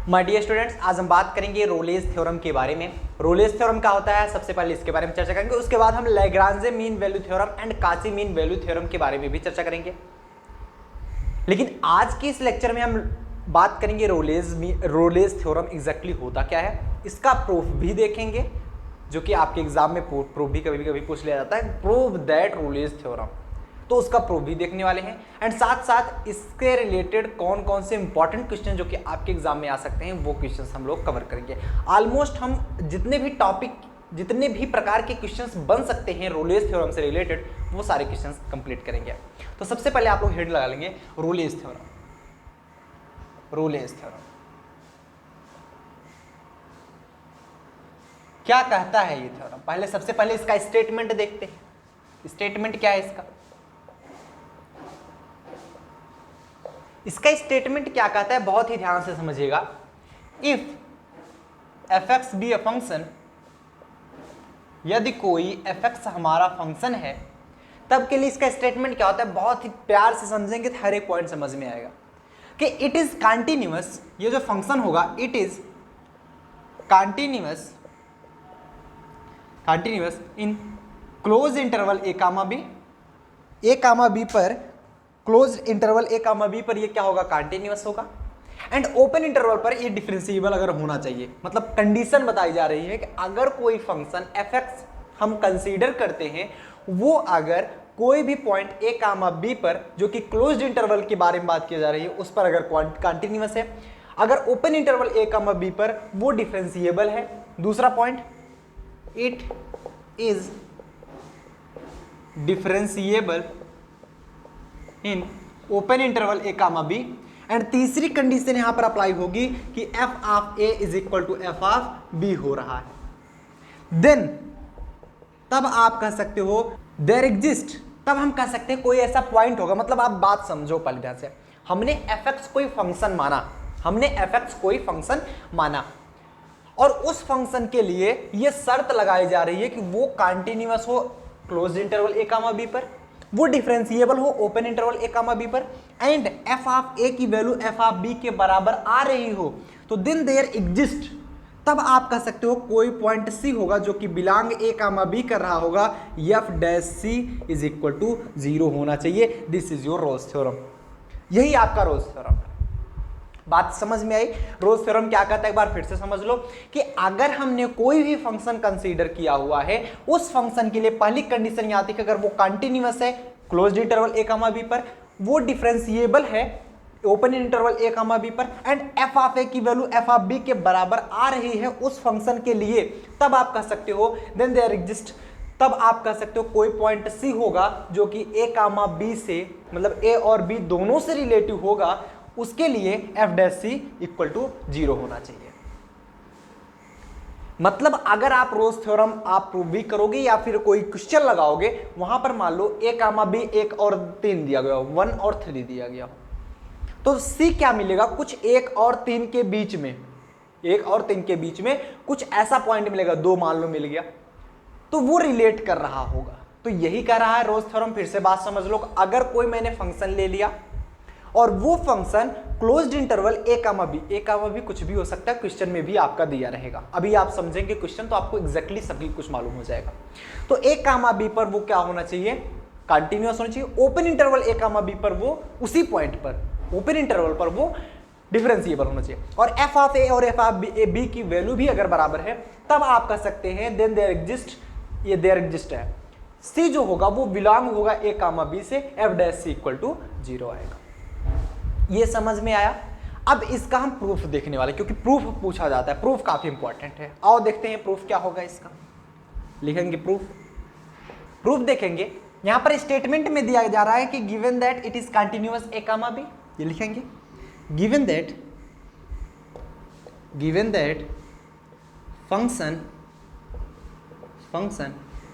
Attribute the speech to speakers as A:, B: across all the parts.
A: My dear students, आज हम बात करेंगे रोलेज थ्योरम के बारे में। रोलेज थ्योरम क्या होता है, सबसे पहले इसके बारे में चर्चा करेंगे। उसके बाद हम लैग्रांजे मीन वैल्यू थ्योरम एंड काची मीन वैल्यू थ्योरम के बारे में भी चर्चा करेंगे। लेकिन आज के इस लेक्चर में हम बात करेंगे रोलेज थ्योरम एग्जैक्टली होता क्या है, इसका प्रूफ भी देखेंगे, जो कि आपके एग्जाम में प्रूफ भी कभी कभी पूछ लिया जाता है, प्रूव दैट रोलेज थ्योरम, तो उसका प्रूफ भी देखने वाले हैं। एंड साथ साथ इसके रिलेटेड कौन कौन से इंपॉर्टेंट क्वेश्चन जो कि आपके एग्जाम में आ सकते हैं वो क्वेश्चंस हम लोग कवर करेंगे। ऑलमोस्ट हम जितने भी प्रकार के क्वेश्चंस बन सकते हैं रोलेज थ्योरम से रिलेटेड, वो सारे क्वेश्चंस कंप्लीट करेंगे। तो सबसे पहले आप लोग हेड लगा लेंगे रोलेज थ्योरम। रोलेज थ्योरम क्या कहता है ये थ्योरम? सबसे पहले इसका स्टेटमेंट देखते हैं। स्टेटमेंट क्या है इसका स्टेटमेंट क्या कहता है, बहुत ही ध्यान से समझिएगा। If F x be a function, यदि कोई एफ एक्स हमारा फंक्शन है, तब के लिए इसका स्टेटमेंट क्या होता है, बहुत ही प्यार से समझेंगे तो हर एक पॉइंट समझ में आएगा कि इट इज कंटिन्यूअस। ये जो फंक्शन होगा it is continuous in closed interval a comma b पर, closed interval a comma b पर ये क्या होगा, कंटिन्यूअस होगा। एंड ओपन इंटरवल पर ये डिफरेंशिएबल अगर होना चाहिए, मतलब कंडीशन बताई जा रही है कि अगर कोई फंक्शन एफ एक्स हम कंसीडर करते हैं, वो अगर कोई भी पॉइंट ए कामा बी पर, जो कि क्लोज्ड इंटरवल के बारे में बात की जा रही है, उस पर अगर कंटिन्यूअस है, अगर open interval a comma b पर वो डिफरेंशिएबल है। दूसरा point, it is differentiable in open interval a comma b. And तीसरी कंडीशन यहां पर अप्लाई होगी कि f of a is equal to f of b हो रहा है। देन तब आप कह सकते हो देयर एग्जिस्ट, तब हम कह सकते हैं कोई ऐसा पॉइंट होगा। मतलब आप बात समझो पहले ध्यान से, हमने एफ एक्स कोई फंक्शन माना, और उस फंक्शन के लिए यह शर्त लगाई जा रही है कि वो कंटिन्यूअस हो closed interval a comma b पर, वो डिफरेंशिएबल हो open interval a comma b पर, एंड एफ ऑफ ए की वैल्यू एफ ऑफ बी के बराबर आ रही हो, तो देन देयर एग्जिस्ट, तब आप कह सकते हो कोई पॉइंट सी होगा जो कि बिलोंग ए कामा बी कर रहा होगा, f dash c is equal to 0 होना चाहिए। This is your Rolle's theorem. यही आपका रोल्स थ्योरम है। बात समझ में आई? रोल्स थ्योरम क्या कहता है, एक बार फिर से समझ लो कि अगर हमने कोई भी फंक्शन कंसीडर किया हुआ है, उस फंक्शन के लिए पहली कंडीशन ये आती है कि अगर वो कंटिन्यूअस है closed interval a comma b पर, वो डिफरेंशिएबल है open interval a comma b पर, एंड एफ ऑफ ए की वैल्यू एफ ऑफ बी के बराबर आ रही है उस फंक्शन के लिए, तब आप कह सकते हो देन देयर एग्जिस्ट, तब आप कह सकते हो कोई पॉइंट सी होगा जो कि ए कामा बी से, मतलब ए और बी दोनों से रिलेटिव होगा, उसके लिए f dash c equal to 0 होना चाहिए। मतलब अगर आप रोल्स थ्योरम आप प्रूव भी करोगे या फिर कोई क्वेश्चन लगाओगे, वहां पर मान लो ए कामा बी 1 और 3 दिया गया हो, 1 और 3 दिया गया हो, तो सी क्या मिलेगा, कुछ 1 और 3 के बीच में, 1 और 3 के बीच में कुछ ऐसा पॉइंट मिलेगा, 2 मान लो मिल गया, तो वो रिलेट कर रहा होगा। तो यही कह रहा है रोल्स थ्योरम। फिर से बात समझ लो, अगर कोई मैंने फंक्शन ले लिया और वो function closed interval a comma B कुछ भी हो सकता है, क्वेश्चन में भी आपका दिया रहेगा। अभी आप समझेंगे क्वेश्चन तो आपको एग्जैक्टली सभी कुछ मालूम हो जाएगा। तो ए कामा बी पर वो क्या होना चाहिए, कंटिन्यूअस होना चाहिए। Open interval a comma b पर वो उसी पॉइंट पर ओपन इंटरवल पर वो डिफरेंशिएबल होना चाहिए। और एफ ऑफ ए और एफ ऑफ बी की वैल्यू भी अगर बराबर है, तब आप कह सकते हैं देन देयर एग्जिस्ट, ये देयर एग्जिस्ट है। सी जो होगा वो बिलोंग होगा ए कामा बी से, f dash c equal to 0 आएगा। ये समझ में आया? अब इसका हम प्रूफ देखने वाले, क्योंकि प्रूफ पूछा जाता है, प्रूफ काफी इंपॉर्टेंट है। आओ देखते हैं प्रूफ क्या होगा इसका। लिखेंगे प्रूफ देखेंगे। यहां पर स्टेटमेंट में दिया जा रहा है कि given that it is continuous a comma b, ये लिखेंगे given that function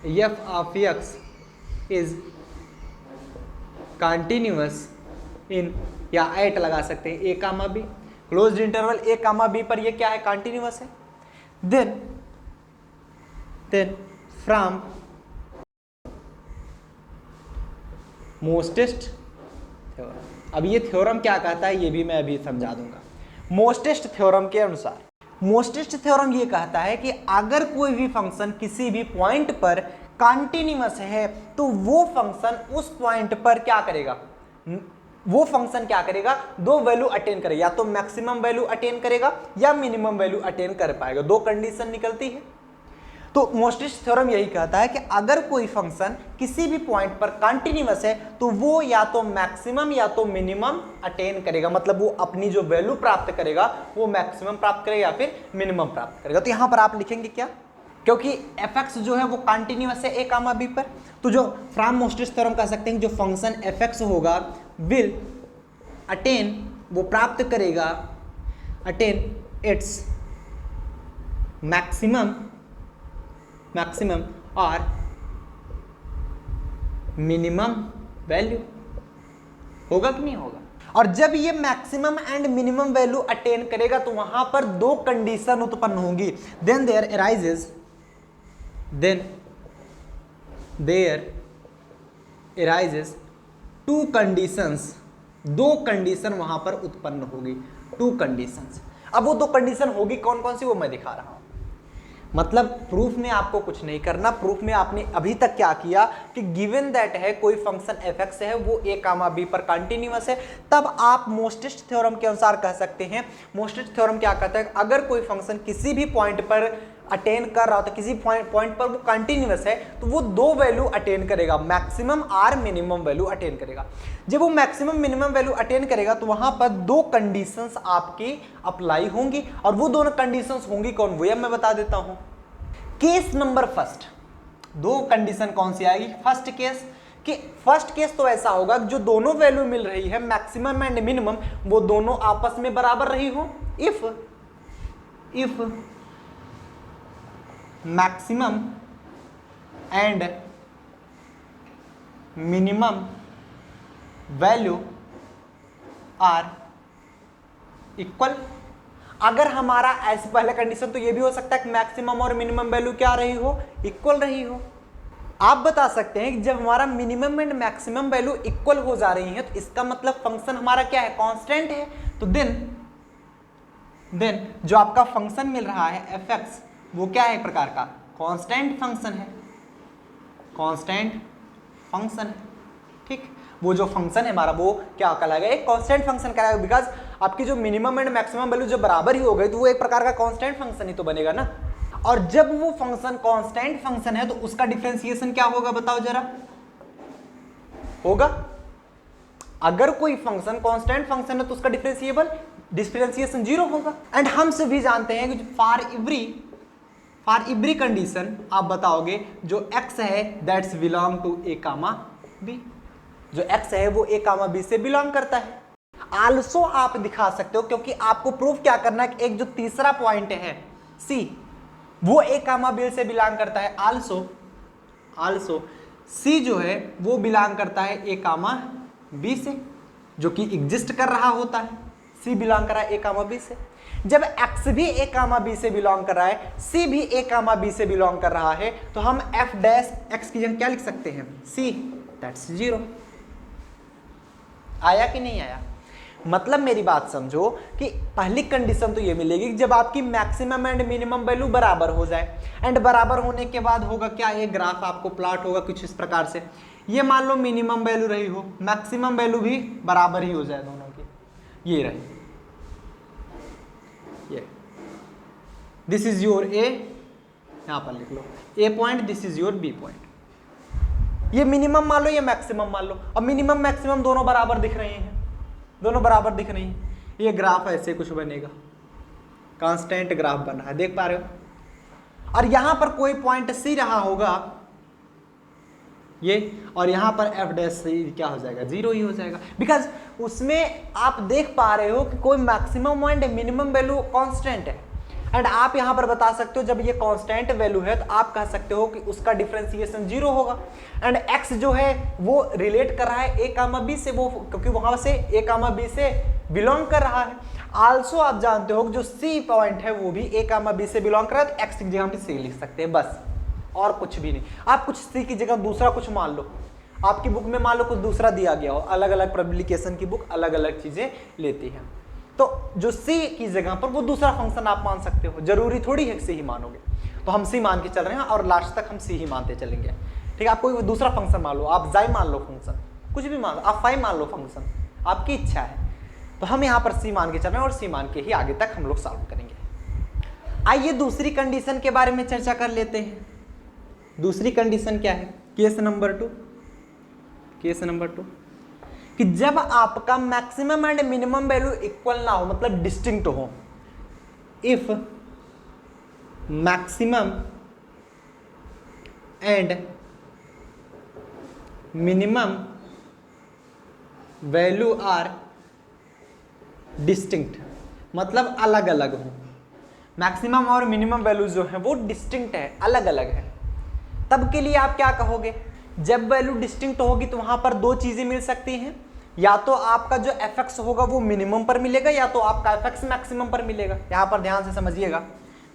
A: f of x is continuous in, या एट लगा सकते हैं, a comma b, closed interval a comma b पर ये क्या है, कंटिन्यूअस है। देन फ्रॉम मोस्टेस्ट थ्योरम। अब ये थ्योरम क्या कहता है ये भी मैं अभी समझा दूंगा। मोस्टेस्ट थ्योरम के अनुसार, मोस्टेस्ट थ्योरम ये कहता है कि अगर कोई भी फंक्शन किसी भी पॉइंट पर कंटिन्यूअस है तो वो फंक्शन उस पॉइंट पर क्या करेगा, वो फंक्शन क्या करेगा, दो वैल्यू अटेन करेगा, या तो मैक्सिमम वैल्यू अटेन करेगा या मिनिमम वैल्यू अटेन कर पाएगा, दो कंडीशन निकलती है। तो मोस्टेस्ट थ्योरम यही कहता है कि अगर कोई फंक्शन किसी भी पॉइंट पर कंटिन्यूअस है तो वो या तो मैक्सिमम या तो मिनिमम अटेन करेगा, मतलब वो अपनी जो वैल्यू प्राप्त करेगा वो मैक्सिमम प्राप्त करेगा या फिर मिनिमम प्राप्त करेगा। तो यहां पर आप लिखेंगे क्या, क्योंकि fx जो है वो कंटिन्यूअस है a कामा b पर, तो जो फ्रॉम मोस्टेस्ट थ्योरम कह सकते हैं जो फंक्शन fx होगा विल अटेन, वो प्राप्त करेगा, अटेन इट्स मैक्सिमम और मिनिमम वैल्यू, होगा कि नहीं होगा। और जब ये maximum and minimum value attain करेगा तो वहां पर दो कंडीशन उत्पन्न होंगी, then there arises two conditions, दो कंडीशन वहां पर उत्पन्न होगी, टू कंडीशंस। अब वो दो कंडीशन होगी कौन कौन सी वो मैं दिखा रहा हूं। मतलब प्रूफ में आपको कुछ नहीं करना, प्रूफ में आपने अभी तक क्या किया कि गिवन दैट है कोई फंक्शन fx है वो a कामा b पर कंटिन्यूअस है, तब आप मोस्टेस्ट थ्योरम के अनुसार कह सकते हैं। मोस्टेस्ट थ्योरम क्या कहता है, अगर कोई फंक्शन किसी भी पॉइंट पर अटेन कर रहा हो तो किसी पॉइंट पर वो कंटिन्यूअस है तो वो दो वैल्यू अटेन करेगा, मैक्सिमम और मिनिमम वैल्यू अटेन करेगा। जब वो मैक्सिमम मिनिमम वैल्यू अटेन करेगा तो वहां पर दो कंडीशंस आपकी अप्लाई होंगी, और वो दोनों कंडीशंस होंगी कौन, वो मैं बता देता हूं। केस नंबर फर्स्ट, दो कंडीशन कौन सी आएगी, फर्स्ट केस कि फर्स्ट केस तो ऐसा होगा जो दोनों वैल्यू मिल रही है मैक्सिमम एंड मिनिमम वो दोनों आपस में बराबर रही हो, if maximum and minimum value are equal. अगर हमारा ऐसे पहले कंडीशन तो ये भी हो सकता है कि मैक्सिमम और मिनिमम वैल्यू क्या रही हो, इक्वल रही हो। आप बता सकते हैं कि जब हमारा minimum and maximum value equal हो जा रही है तो इसका मतलब फंक्शन हमारा क्या है, कांस्टेंट है। तो देन जो आपका फंक्शन मिल रहा है fx वो क्या है, एक प्रकार का कांस्टेंट फंक्शन है, कांस्टेंट फंक्शन है, ठीक। वो जो फंक्शन है हमारा वो क्या कहलाएगा, एक कांस्टेंट फंक्शन कहलाएगा, बिकॉज आपकी जो मिनिमम एंड मैक्सिमम वैल्यू जो बराबर ही हो गई तो वो एक प्रकार का कांस्टेंट फंक्शन ही तो बनेगा ना। और जब वो फंक्शन कांस्टेंट फंक्शन है तो उसका डिफरेंशिएशन क्या होगा बताओ जरा, होगा। अगर कोई फंक्शन कांस्टेंट फंक्शन है तो उसका डिफरेंशिएशन 0 होगा। एंड हम सभी जानते हैं कि फॉर एवरी कंडीशन आप बताओगे जो x है that's belong to a comma b, जो x है वो a कामा b से बिलोंग करता है। आल्सो आप दिखा सकते हो, क्योंकि आपको प्रूफ क्या करना है कि एक जो तीसरा पॉइंट है c वो a कामा b से बिलोंग करता है। आल्सो c जो है वो बिलोंग करता है a कामा b से, जो कि एग्जिस्ट कर रहा होता है। c बिलोंग कर रहा है a कामा b से। जब x भी a कामा b से बिलोंग कर रहा है, c भी a कामा b से बिलोंग कर रहा है, तो हम f डैश x की जगह क्या लिख सकते हैं, c दैट्स 0। आया कि नहीं आया? मतलब मेरी बात समझो कि पहली कंडीशन तो ये मिलेगी कि जब आपकी मैक्सिमम एंड मिनिमम वैल्यू बराबर हो जाए, एंड बराबर होने के बाद होगा क्या, ये ग्राफ आपको प्लॉट होगा कुछ इस प्रकार से। ये मान लो मिनिमम वैल्यू रही हो, मैक्सिमम वैल्यू भी बराबर ही हो जाए दोनों की, ये रही, ये दिस इज योर ए, यहां पर लिख लो a point, this is your b point. ये मिनिमम मान लो, ये मैक्सिमम मान लो। अब मिनिमम मैक्सिमम दोनों बराबर दिख रहे हैं, दोनों बराबर दिख रही हैं। ये ग्राफ ऐसे कुछ बनेगा, कांस्टेंट ग्राफ बन रहा है, देख पा रहे हो। और यहां पर कोई पॉइंट सी रहा होगा ये, और यहां पर एफ डैश सी क्या हो जाएगा, 0 ही हो जाएगा, बिकॉज उसमें आप देख पा रहे हो कि कोई maximum and minimum value constant है। एंड आप यहां पर बता सकते हो जब ये कांस्टेंट वैल्यू है तो आप कह सकते हो कि उसका डिफरेंशिएशन 0 होगा। एंड x जो है वो रिलेट कर रहा है a कामा b से, वो क्योंकि वहां से a कामा b से बिलोंग कर रहा है। आल्सो आप जानते हो कि जो c पॉइंट है वो भी a कामा b से बिलोंग कर रहा है, तो x की जगह हम c लिख सकते हैं, बस और कुछ भी नहीं। आप कुछ c की जगह दूसरा कुछ मान लो, आपकी बुक में मान लो कुछ दूसरा दिया गया हो, अलग अलग पब्लिकेशन की बुक अलग अलग चीजें लेती है। तो जो सी की जगह पर वो दूसरा फंक्शन आप मान सकते हो, जरूरी थोड़ी है सी ही मानोगे। तो हम सी मान के चल रहे हैं और लास्ट तक हम सी ही मानते चलेंगे। ठीक है, आप कोई दूसरा फंक्शन मान लो, आप जाई मान लो फंक्शन, कुछ भी मान लो, आप फाइव मान लो फंक्शन, आपकी इच्छा है। तो हम यहाँ पर सी मान के चल रहे हैं और सी मान के ही आगे तक हम लोग सॉल्व करेंगे। आइए दूसरी कंडीशन के बारे में चर्चा कर लेते हैं। दूसरी कंडीशन क्या है? केस नंबर 2, केस नंबर 2 कि जब आपका maximum and minimum value equal ना हो, मतलब डिस्टिंक्ट हो। If maximum and minimum value are distinct, मतलब अलग अलग हो। मैक्सिमम और मिनिमम वैल्यू जो है वो डिस्टिंक्ट है, अलग अलग है। तब के लिए आप क्या कहोगे? जब वैल्यू डिस्टिंक्ट होगी तो वहां पर दो चीजें मिल सकती हैं, या तो आपका जो एफ होगा वो मिनिमम पर मिलेगा, या तो आपका एफ मैक्सिमम पर मिलेगा। यहां पर ध्यान से समझिएगा,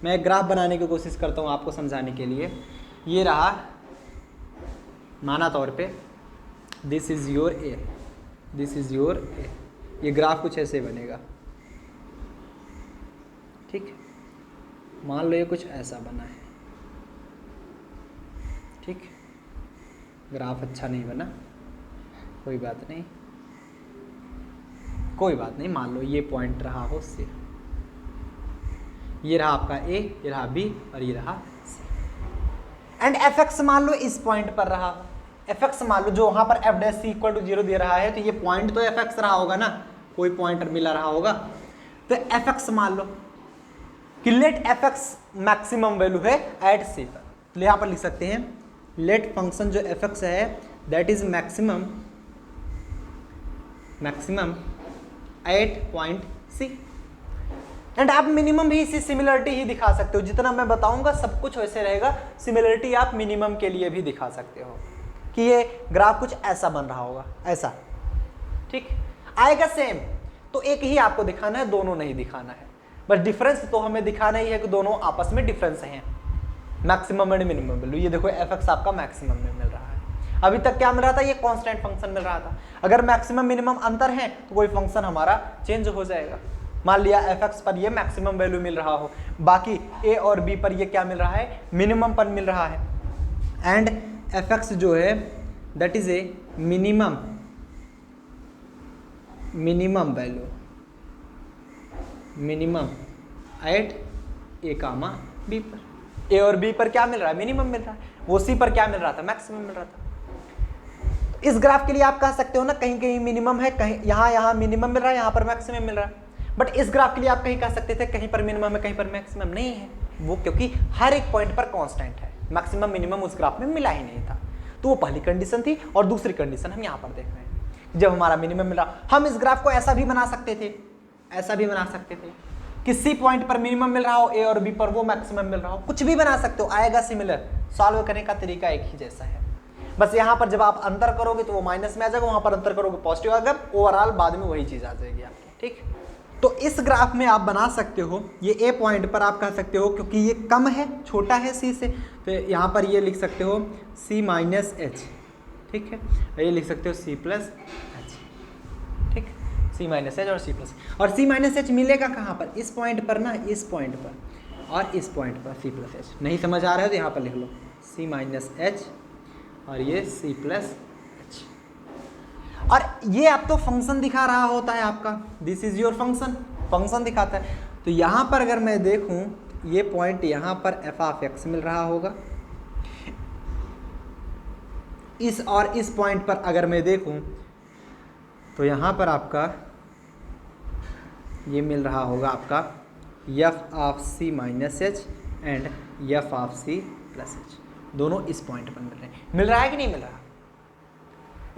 A: मैं एक ग्राफ बनाने की कोशिश करता हूं आपको समझाने के लिए। ये रहा, माना तौर पे this is your a, this is your a. ये ग्राफ कुछ ऐसे बनेगा, ठीक है। मान लो ये कुछ ऐसा बना है, ठीक। ग्राफ अच्छा नहीं बना, कोई बात नहीं, कोई बात नहीं। मान लो ये पॉइंट रहा हो से, ये रहा आपका ए, ये रहा बी और ये रहा सी। एंड एफ एक्स मान लो इस पॉइंट पर रहा हो। एफ एक्स मान लो जो वहां पर f dash c equal to 0 दे रहा है, तो ये पॉइंट तो एफ एक्स रहा होगा ना, कोई पॉइंटर मिला रहा होगा। तो एफ एक्स मान लो कि let f x maximum value है एट सी पर। तो यहां पर लिख सकते हैं लेट फंक्शन जो एफ एक्स है that is maximum, maximum at point c. And आप मिनिमम भी इसी सिमिलरिटी ही दिखा सकते हो, जितना मैं बताऊंगा सब कुछ वैसे रहेगा। सिमिलरिटी आप मिनिमम के लिए भी दिखा सकते हो कि ये ग्राफ कुछ ऐसा बन रहा होगा, ऐसा, ठीक आएगा सेम। तो एक ही आपको दिखाना है, दोनों नहीं दिखाना है। बस डिफरेंस तो हमें दिखाना ही है कि दोनों आपस में डिफरेंस हैं, मैक्सिमम एंड मिनिमम वैल्यू। ये देखो एफ एक्स आपका मैक्सिमम में मिल रहा है, अभी तक क्या मिल रहा था? ये कांस्टेंट फंक्शन मिल रहा था। अगर मैक्सिमम मिनिमम अंतर है तो कोई फंक्शन हमारा चेंज हो जाएगा। मान लिया एफ एक्स पर ये मैक्सिमम वैल्यू मिल रहा हो, बाकी ए और बी पर ये क्या मिल रहा है? मिनिमम पर मिल रहा है। एंड एफ एक्स जो है that is a minimum, minimum value, minimum at a comma b पर। ए और बी पर क्या मिल रहा है? मिनिमम मिल रहा है। वो सी पर क्या मिल रहा था? मैक्सिमम मिल रहा था। इस ग्राफ के लिए आप कह सकते हो ना, कहीं कहीं मिनिमम है, कहीं यहाँ मिनिमम मिल रहा है, यहाँ पर मैक्सिमम मिल रहा है। बट इस ग्राफ के लिए आप कहीं कह सकते थे कहीं पर मिनिमम है, कहीं पर मैक्सिमम नहीं है, वो क्योंकि हर एक पॉइंट पर कांस्टेंट है। मैक्सिमम मिनिमम उस ग्राफ में मिला ही नहीं था। तो वो पहली कंडीशन थी। और दूसरी कंडीशन हम यहाँ पर देख रहे हैं, जब हमारा मिनिमम मिला। हम इस ग्राफ को ऐसा भी बना सकते थे, ऐसा भी बना सकते थे, किसी पॉइंट पर मिनिमम मिल रहा हो, ए और बी पर वो मैक्सिमम मिल रहा हो, कुछ भी बना सकते हो, आएगा सिमिलर। सॉल्व करने का तरीका एक ही जैसा है। बस यहाँ पर जब आप अंतर करोगे तो वो माइनस में आ जाएगा, वहां पर अंतर करोगे पॉजिटिव आएगा, ओवरऑल बाद में वही चीज आ जाएगी आपकी, ठीक। तो इस ग्राफ में आप बना सकते हो, ये ए पॉइंट पर आप कह सकते हो क्योंकि ये कम है, छोटा है सी से, तो यहाँ पर ये लिख सकते हो सी माइनस एच, ठीक है। ये लिख सकते हो सी प्लस एच, ठीक, सी माइनस एच और सी प्लस। और सी माइनस एच मिलेगा कहाँ पर? इस पॉइंट पर ना, इस पॉइंट पर और इस पॉइंट पर सी प्लस एच। नहीं समझ आ रहा है तो यहाँ पर लिख लो सी माइनस एच और ये सी प्लस एच। और ये अब तो फंक्शन दिखा रहा होता है आपका, this is your function, function दिखाता है। तो यहाँ पर अगर मैं देखूँ, ये पॉइंट यहाँ पर एफ ऑफ एक्स मिल रहा होगा, इस और इस पॉइंट पर अगर मैं देखूँ तो यहाँ पर आपका ये मिल रहा होगा आपका f of c minus h and f of c plus h. दोनों इस पॉइंट पर मिल रहे हैं। मिल रहा है कि नहीं मिल रहा?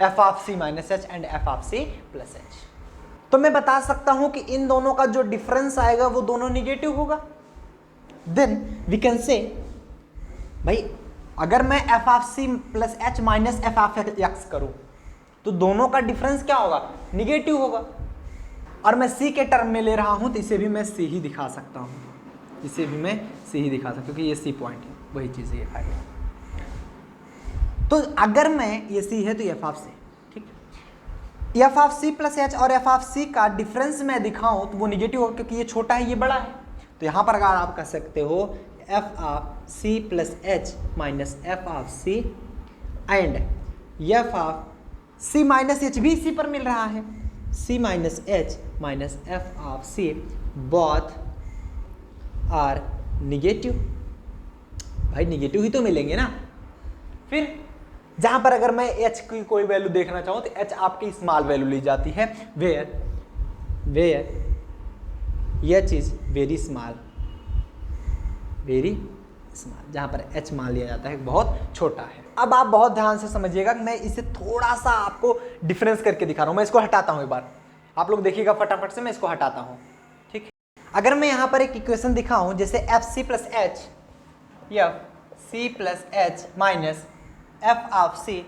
A: F of c minus h and f of c plus h. तो मैं बता सकता हूं कि इन दोनों का जो डिफरेंस आएगा वो दोनों निगेटिव होगा। देन वी कैन से भाई अगर मैं f of c plus h minus f of x करूं तो दोनों का डिफरेंस क्या होगा? निगेटिव होगा। और मैं सी के टर्म में ले रहा हूं तो इसे भी मैं सी ही दिखा सकता हूं, इसे भी मैं सी ही दिखा सकता हूं क्योंकि ये सी पॉइंट है, वही चीज ये आएगा। तो अगर मैं ये सी है तो एफ ऑफ सी, ठीक है। F of c plus h और एफ ऑफ सी का डिफरेंस मैं दिखाऊं तो वो निगेटिव होगा, क्योंकि ये छोटा है ये बड़ा है। तो यहां पर अगर आप कह सकते हो f of c plus h minus f of c and f of c minus h भी इसी पर मिल रहा है, c minus h minus f of c both are negative. भाई निगेटिव ही तो मिलेंगे ना। फिर जहां पर अगर मैं h की कोई वैल्यू देखना चाहूं तो h आपकी स्मॉल वैल्यू ली जाती है, where h is very small, जहां पर h मान लिया जाता है बहुत छोटा है। अब आप बहुत ध्यान से समझिएगा, मैं इसे थोड़ा सा आपको डिफरेंस करके दिखा रहा हूं। मैं इसको हटाता हूं एक बार, आप लोग देखिएगा फटाफट से, मैं इसको हटाता हूं। ठीक है, अगर मैं यहां पर एक इक्वेशन दिखाऊं जैसे f c plus h minus f of c,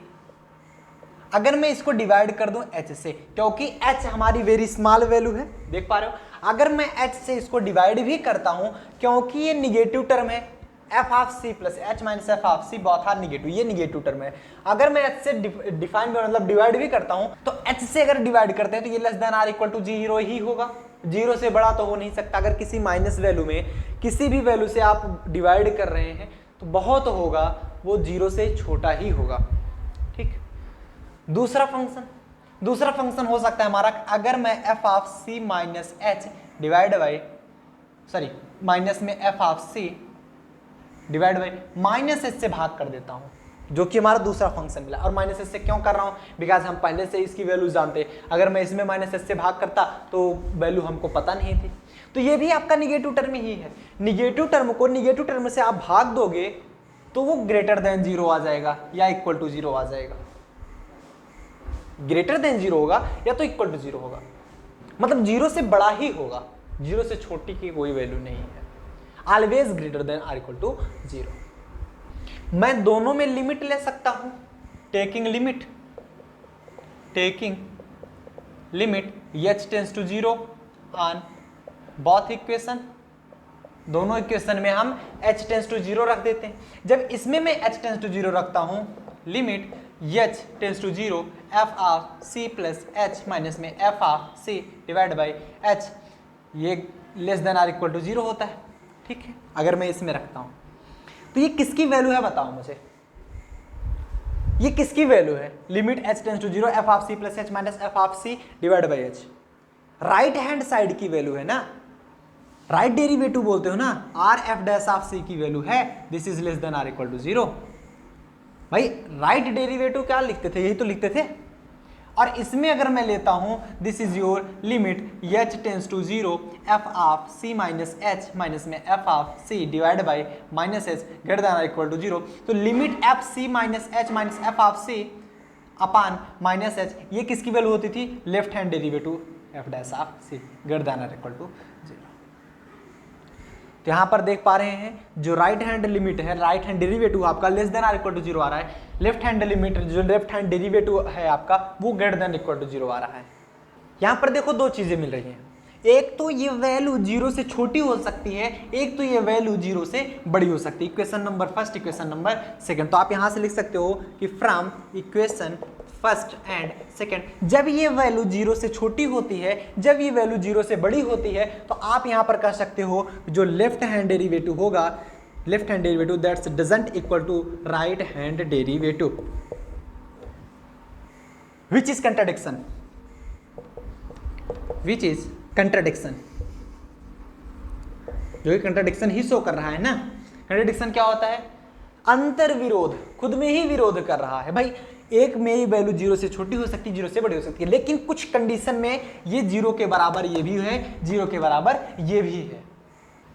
A: अगर मैं इसको डिवाइड कर दूं h से, क्योंकि h हमारी वेरी स्मॉल वैल्यू है, देख पा रहे हो। अगर मैं h से इसको डिवाइड भी करता हूं, क्योंकि ये निगेटिव टर्म है, f of c plus h minus f of c both are negative, ये निगेटिव टर्म है। अगर मैं h से डिफाइन मतलब डिवाइड भी करता हूं तो h से अगर डिवाइड करते हैं तो ये less than or equal to 0 ही होगा, 0 से बड़ा तो हो नहीं सकता। अगर किसी माइनस वैल्यू में किसी भी वैल्यू से आप डिवाइड कर रहे हैं तो बहुत होगा, वो 0 से छोटा ही होगा। ठीक, दूसरा फंक्शन हो सकता है हमारा, अगर मैं f of c minus h divide by minus में f of c divide by minus h से भाग कर देता हूं, जो कि हमारा दूसरा फंक्शन मिला। और माइनस एच से क्यों कर रहा हूं, बिकॉज हम पहले से इसकी वैल्यू जानते, अगर मैं इसमें माइनस एच से भाग करता तो वैल्यू हमको पता नहीं थी। तो ये भी आपका निगेटिव टर्म ही है। निगेटिव टर्म को निगेटिव टर्म से आप भाग दोगे तो वो ग्रेटर देन 0 आ जाएगा या इक्वल टू 0 आ जाएगा। ग्रेटर देन 0 होगा या तो इक्वल टू 0 होगा, मतलब 0 से बड़ा ही होगा, 0 से छोटी की कोई वैल्यू नहीं है। Always greater than or equal to 0। मैं दोनों में लिमिट ले सकता हूं, taking limit h tends to 0 on both equation. दोनों इक्वेशन में हम h टेंस टू 0 रख देते हैं। जब इसमें मैं h टेंस टू 0 रखता हूं, limit h tends to 0 f of c plus h minus में f of c divide by h, ये less than or equal to 0 होता है। ठीक है, अगर मैं इसमें रखता हूं तो ये किसकी वैल्यू है बताओ मुझे, ये किसकी वैल्यू है? Limit h tends to 0 f of c plus h minus f of c divide by h, right hand side की वैल्यू है ना, राइट डेरिवेटिव बोलते हो ना, R f dash of c की वैल्यू है, this is less than or equal to 0। भाई right derivative क्या लिखते थे, यही तो लिखते थे। और इसमें अगर मैं लेता हूं this is your limit h tends to 0 f of c minus h minus में f of c divide by minus h greater than or equal to 0, तो limit f c minus h minus f of c upon minus h, ये किसकी value होती थी? Left hand derivative f dash of c greater than or equal to 0। तो यहां पर देख पा रहे हैं जो राइट हैंड लिमिट है, राइट हैंड डेरिवेटिव आपका less than or equal to 0 आ रहा है, लेफ्ट हैंड लिमिट जो लेफ्ट हैंड डेरिवेटिव है आपका वो ग्रेटर देन इक्वल टू 0 आ रहा है। यहां पर देखो दो चीजें मिल रही हैं, एक तो ये वैल्यू 0 से छोटी हो सकती है, एक तो ये वैल्यू 0 से बड़ी हो सकती है। Equation number first, equation number second, तो आप यहां से लिख सकते हो कि from equation first and second, जब ये वैल्यू 0 से छोटी होती है, जब ये वैल्यू 0 से बड़ी होती है, तो आप यहां पर कह सकते हो जो लेफ्ट हैंड डेरिवेटिव होगा, left hand derivative that's doesn't equal to right hand derivative, which is contradiction, which is contradiction, जो कंट्राडिक्शन ही शो कर रहा है ना। कंट्राडिक्शन क्या होता है? अंतर विरोध, खुद में ही विरोध कर रहा है। भाई एक में ही वैल्यू 0 से छोटी हो सकती है, 0 से बड़ी हो सकती है, लेकिन कुछ कंडीशन में ये 0 के बराबर ये भी है, 0 के बराबर ये भी है।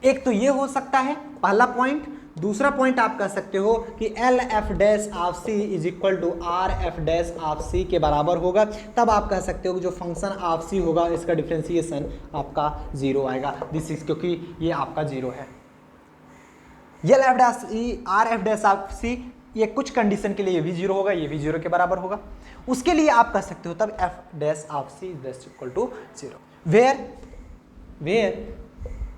A: एक तो ये हो सकता है पहला पॉइंट। दूसरा पॉइंट आप कह सकते हो कि L f dash of c is equal to R f dash of c के बराबर होगा, तब आप कह सकते हो कि जो फंक्शन ऑफ सी होगा इसका डिफरेंशिएशन आपका 0 आएगा, दिस इज, क्योंकि ये आपका 0 है। L f dash R f dash of c, ये कुछ कंडीशन के लिए ये भी 0 होगा, ये भी 0 के बराबर होगा, उसके लिए आप कह सकते हो तब f dash of c is equal to 0, where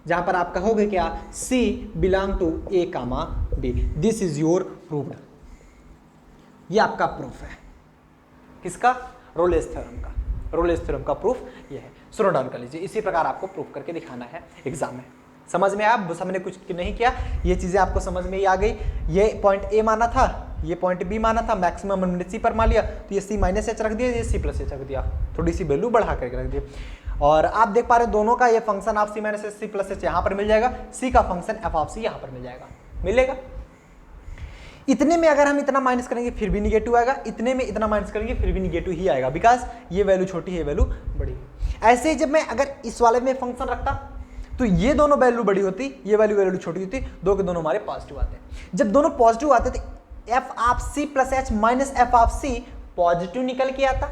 A: जहां पर आप कहोगे क्या, C belong to A comma B, this is your proofed. ये आपका प्रूफ है, किसका? रोलेस थ्योरम का। रोलेस थ्योरम का प्रूफ ये है। सुनो डाउन कर लीजिए, इसी प्रकार आपको प्रूफ करके दिखाना है एग्जाम में। समझ में आप हमने कुछ नहीं किया, ये चीजें आपको समझ में ही आ गई। ये पॉइंट ए माना था, ये पॉइंट बी माना था, मैक्सिमम हमने सी पर मान लिया, तो ये सी माइनस एच रख दिया, ये सी प्लस एच रख दिया, थोड़ी सी वैल्यू बढ़ा करके रख दिया। और आप देख पा रहे हो दोनों का ये फंक्शन आप c minus h c plus h यहाँ पर मिल जाएगा, सी का फंक्शन एफ ऑफ सी यहाँ पर मिल जाएगा, मिलेगा। इतने में अगर हम इतना माइनस करेंगे फिर भी निगेटिव आएगा, इतने में इतना माइनस करेंगे फिर भी निगेटिव ही आएगा, बिकॉज ये वैल्यू छोटी है, वैल्यू बड़ी है। ऐसे ही जब मैं अगर इस वाले में फंक्शन रखता तो ये दोनों वैल्यू बड़ी होती, ये वैल्यू छोटी होती, दो के दोनों हमारे पॉजिटिव आते हैं। जब दोनों पॉजिटिव आते तो f of c plus h minus f of c positive निकल के आता,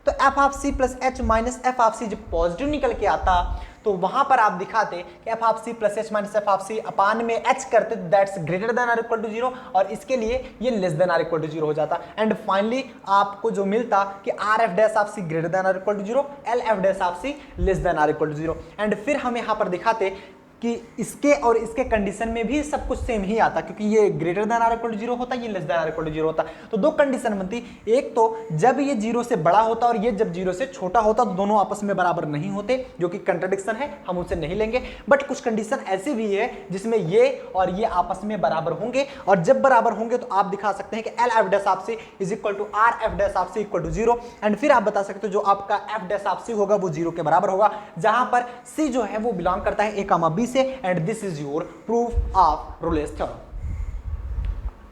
A: तो f of c plus h minus f of c जब पॉजिटिव निकल के आता तो वहां पर आप दिखाते कि f of c plus h minus f of c upon में एच करते that's greater than or equal to 0, और इसके लिए ये less than or equal to 0 हो जाता। एंड फाइनली आपको जो मिलता कि R f dash of c greater than or equal to 0, L f dash of c less than or equal to 0। And फिर हम यहाँ पर दिखाते कि इसके और इसके कंडीशन में भी सब कुछ सेम ही आता, क्योंकि ये greater than or equal to 0 होता, ये less than or equal to 0 होता। तो दो कंडीशन बनती, एक तो जब ये 0 से बड़ा होता और ये जब 0 से छोटा होता, तो दोनों आपस में बराबर नहीं होते, जो कि कंट्राडिक्शन है, हम उसे नहीं लेंगे। बट कुछ कंडीशन ऐसी भी है जिसमें ये और ये आपस में बराबर होंगे, और जब बराबर होंगे तो आप दिखा सकते हैं कि L f dash of c is equal to R f dash of c equal to 0। And फिर आप बता सकते हो जो आपका एफ डैश ऑफ सी होगा वो 0 के बराबर होगा, जहां पर सी जो है वो बिलोंग करता है ए कामा बी से। And this is your proof of Rolle's theorem.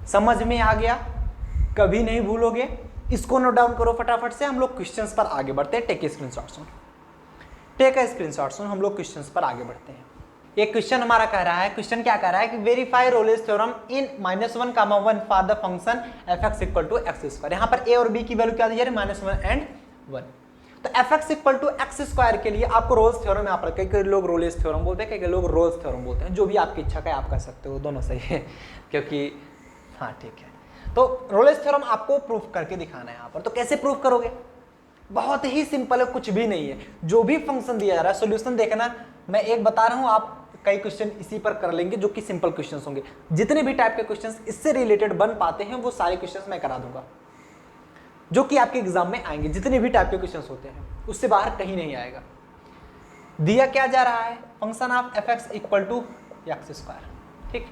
A: समझ में आ गया, कभी नहीं भूलोगे, इसको नोट डाउन करो फटाफट से। हम लोग क्वेश्चंस पर आगे बढ़ते हैं। टेक ए स्क्रीनशॉट सुन, टेक ए स्क्रीनशॉट सुन, हम लोग क्वेश्चंस पर आगे बढ़ते हैं। एक क्वेश्चन हमारा कह रहा है, क्वेश्चन क्या कह रहा है कि verify Rolle's theorem in -1, 1 for the function fx equal to x square. यहाँ पर a और b की वैल्यू क्या दी जा रही है, -1 एंड 1। तो fx equal to x square के लिए आपको रोल्स थ्योरम, यहाँ पर कई लोग रोलेस थ्योरम बोलते हैं, कई लोग रोल्स थ्योरम बोलते हैं, जो भी आपकी इच्छा का आप कर सकते हो, दोनों सही है, क्योंकि हाँ ठीक है। तो रोलेस थ्योरम आपको प्रूफ करके दिखाना है यहाँ पर। तो कैसे प्रूफ करोगे, बहुत ही सिंपल है, कुछ भी नहीं है। जो भी फंक्शन दिया जा रहा है सोल्यूशन देखना, मैं एक बता रहा हूँ, आप कई क्वेश्चन इसी पर कर लेंगे जो कि सिंपल क्वेश्चंस होंगे। जितने भी टाइप के क्वेश्चंस इससे रिलेटेड बन पाते हैं वो सारे क्वेश्चंस मैं करा दूंगा, जो कि आपके एग्जाम में आएंगे। जितने भी टाइप के क्वेश्चंस होते हैं उससे बाहर कहीं नहीं आएगा। दिया क्या जा रहा है, function of f x equal to x square, ठीक।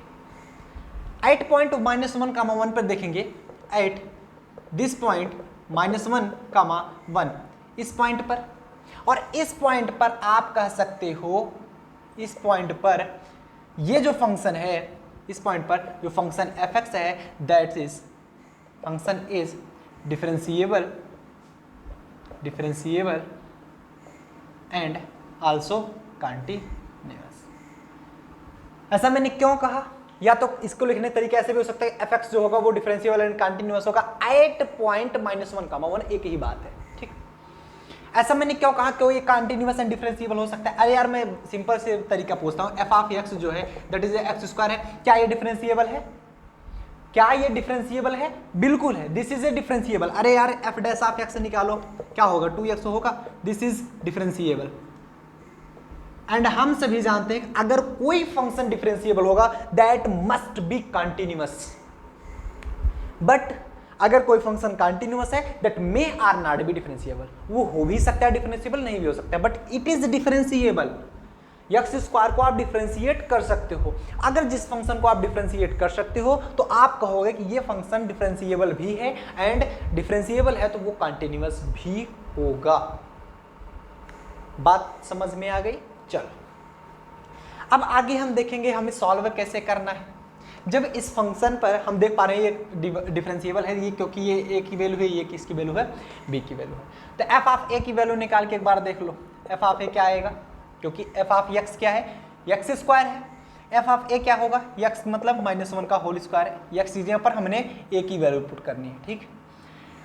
A: 8 पॉइंट -1, 1 पर देखेंगे, 8 दिस पॉइंट -1, 1 इस पॉइंट पर, और इस पॉइंट पर आप कह सकते हो, इस पॉइंट पर ये जो फंक्शन है, इस पॉइंट पर जो फंक्शन एफ एक्स है, that is function is differentiable and also continuous. ऐसा मैंने क्यों कहा, या तो इसको लिखने तरीके ऐसे भी हो सकता है, एफ एक्स जो होगा वो डिफरेंशिएबल एंड कंटीन्यूअस होगा। 8 पॉइंट -1, 1 एक ही बात है, ठीक। ऐसा मैंने क्यों कहा, क्यों ये कंटीन्यूअस एंड डिफरेंशिएबल हो सकता है। अरे यार मैं सिंपल से तरीका पूछता हूँ, एफ ऑफ एक्स जो है दैट इज एक्स स्क्वायर है, क्या ये डिफरेंशिएबल है, क्या ये डिफरेंशिएबल है, बिल्कुल है, दिस इज ए डिफरेंशिएबल। अरे यार एफ डैश ऑफ एक्स निकालो, क्या होगा, 2x होगा, दिस इज डिफरेंशिएबल। एंड हम सभी जानते हैं अगर कोई फंक्शन डिफरेंशिएबल होगा that must be continuous, but अगर कोई फंक्शन कंटीन्यूअस है that may or not be differentiable. वो हो भी सकता है डिफरेंशिएबल, नहीं भी हो सकता है, but it is differentiable. X square को आप डिफरेंशिएट कर सकते हो। अगर जिस फंक्शन को आप डिफरेंशिएट कर सकते हो तो आप कहोगे कि ये फंक्शन डिफरेंशिएबल भी है, एंड डिफरेंशिएबल है तो वो कंटीन्यूअस भी होगा। बात समझ में आ गई। चलो अब आगे हम देखेंगे हमें सॉल्व कैसे करना है। जब इस फंक्शन पर हम देख पा रहे हैं ये डिफरेंशिएबल है, ये क्योंकि ये ए की वैल्यू है, ये किसकी वैल्यू है, बी की वैल्यू है। तो एफ ऑफ ए की वैल्यू निकाल के एक बार देख लो, एफ ऑफ ए क्या आएगा, क्योंकि एफ ऑफ एक्स क्या है, एक्स स्क्वायर है। एफ ऑफ ए क्या होगा, एक्स मतलब -1 का होल स्क्वायर है। एक्स चीज़ें पर हमने ए की वैल्यू पुट करनी है, ठीक।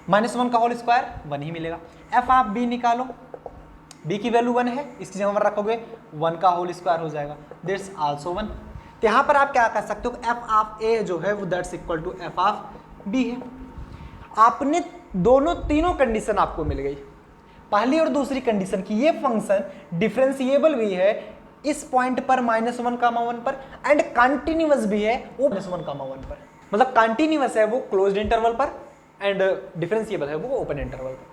A: -1 का होल स्क्वायर 1 ही मिलेगा। एफ ऑफ बी निकालो, बी की वैल्यू 1 है, इसकी जगह पर रखोगे 1 का होल स्क्वायर हो जाएगा, दैट्स आल्सो 1। तो यहाँ पर आप क्या कर सकते हो, एफ ऑफ ए जो है वो that's equal to f of b है। आपने दोनों तीनों कंडीशन आपको मिल गई, पहली और दूसरी कंडीशन की ये फंक्शन डिफरेंशिएबल भी है इस पॉइंट पर -1, 1 पर, एंड कंटीन्यूअस भी है वो -1, 1 पर। मतलब कंटीन्यूअस है वो क्लोज्ड इंटरवल पर, एंड डिफरेंशिएबल है वो ओपन इंटरवल पर।